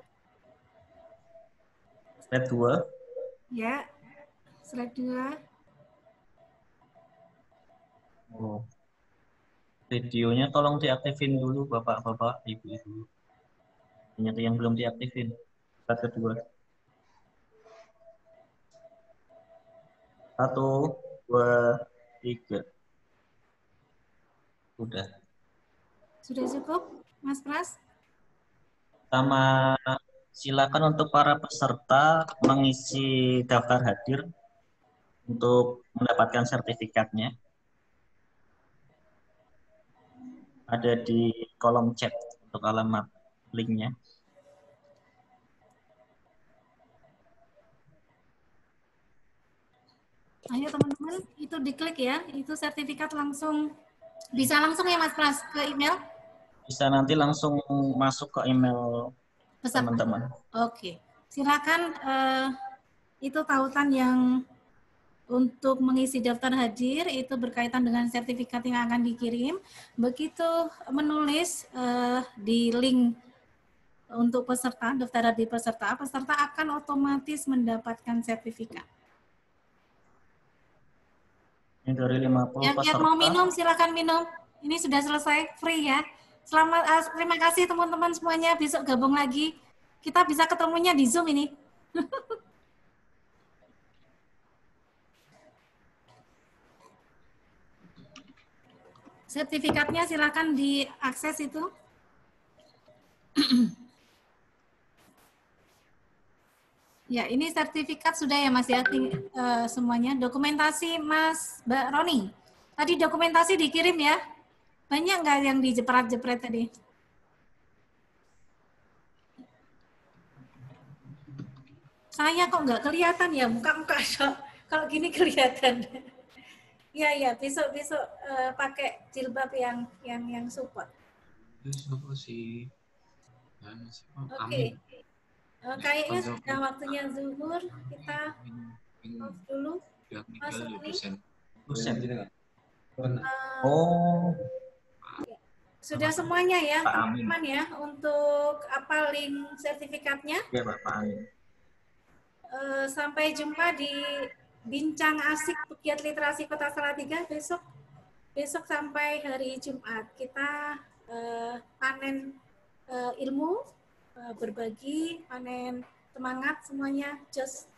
Slide 2. Ya, slide 2. Oh. Videonya tolong diaktifin dulu Bapak-bapak, Ibu-ibu. Banyak yang belum diaktifin. Slide kedua. 1, 2, 3. Sudah. Sudah cukup, Mas Pras? Sama silakan untuk para peserta mengisi daftar hadir untuk mendapatkan sertifikatnya. Ada di kolom chat untuk alamat linknya. Ayo teman-teman, itu diklik ya, itu sertifikat langsung, bisa langsung ya Mas Pras ke email? Bisa nanti langsung masuk ke email teman-teman. Oke, silakan itu tautan yang untuk mengisi daftar hadir itu berkaitan dengan sertifikat yang akan dikirim. Begitu menulis di link untuk peserta, daftar hadir peserta, peserta akan otomatis mendapatkan sertifikat. Ini dari 50 peserta. Yang mau minum, silakan minum. Ini sudah selesai, free ya. Selamat, terima kasih teman-teman semuanya. Besok gabung lagi. Kita bisa ketemunya di Zoom ini. Sertifikatnya silakan diakses itu. Ya, ini sertifikat sudah ya Mas ya, semuanya. Dokumentasi Mas Mbak Roni. Tadi dokumentasi dikirim ya? Banyak nggak yang dijepret-jepret tadi? Saya kok nggak kelihatan ya, muka-muka kalau gini kelihatan. Iya, besok pakai jilbab yang support. Oke. Kayaknya sudah waktunya zuhur, kita off dulu. Mas Roni. Sudah semuanya ya, teman-teman ya, untuk apa link sertifikatnya. Ya, Pak. Sampai jumpa di Bincang Asik Pegiat Literasi Kota Salatiga besok sampai hari Jumat. Kita panen ilmu, berbagi, panen semangat semuanya, just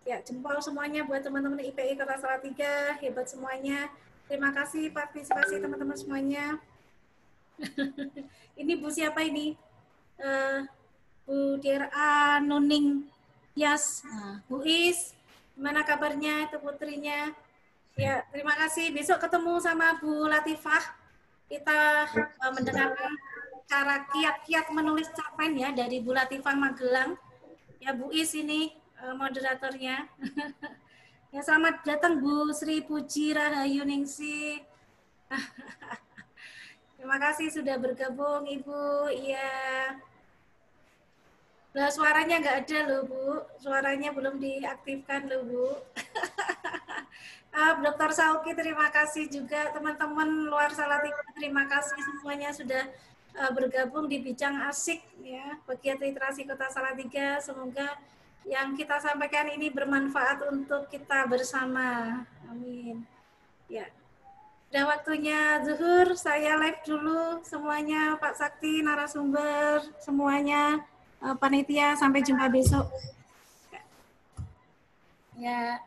ya jempol semuanya buat teman-teman IPI Kota Salatiga, hebat semuanya. Terima kasih partisipasi teman-teman semuanya. Ini Bu siapa ini? Bu Dera Nuning Yas, Bu Is, gimana kabarnya itu putrinya? Ya, terima kasih. Besok ketemu sama Bu Latifah. Kita mendengarkan cara kiat-kiat menulis cerpen ya dari Bu Latifah Magelang. Ya, Bu Is ini moderatornya. Ya, selamat datang Bu Sri Puji Rahayu Ningsi. Terima kasih sudah bergabung Ibu. Iya. Nah, suaranya nggak ada loh Bu. Suaranya belum diaktifkan loh Bu. Dr. Sauki terima kasih juga, teman-teman luar Salatiga terima kasih semuanya sudah bergabung di Bincang Asik ya Pegiat Literasi Kota Salatiga. Semoga yang kita sampaikan ini bermanfaat untuk kita bersama. Amin. Ya. Sudah waktunya zuhur, saya live dulu semuanya, Pak Sakti, narasumber, semuanya, panitia, sampai jumpa besok. Ya.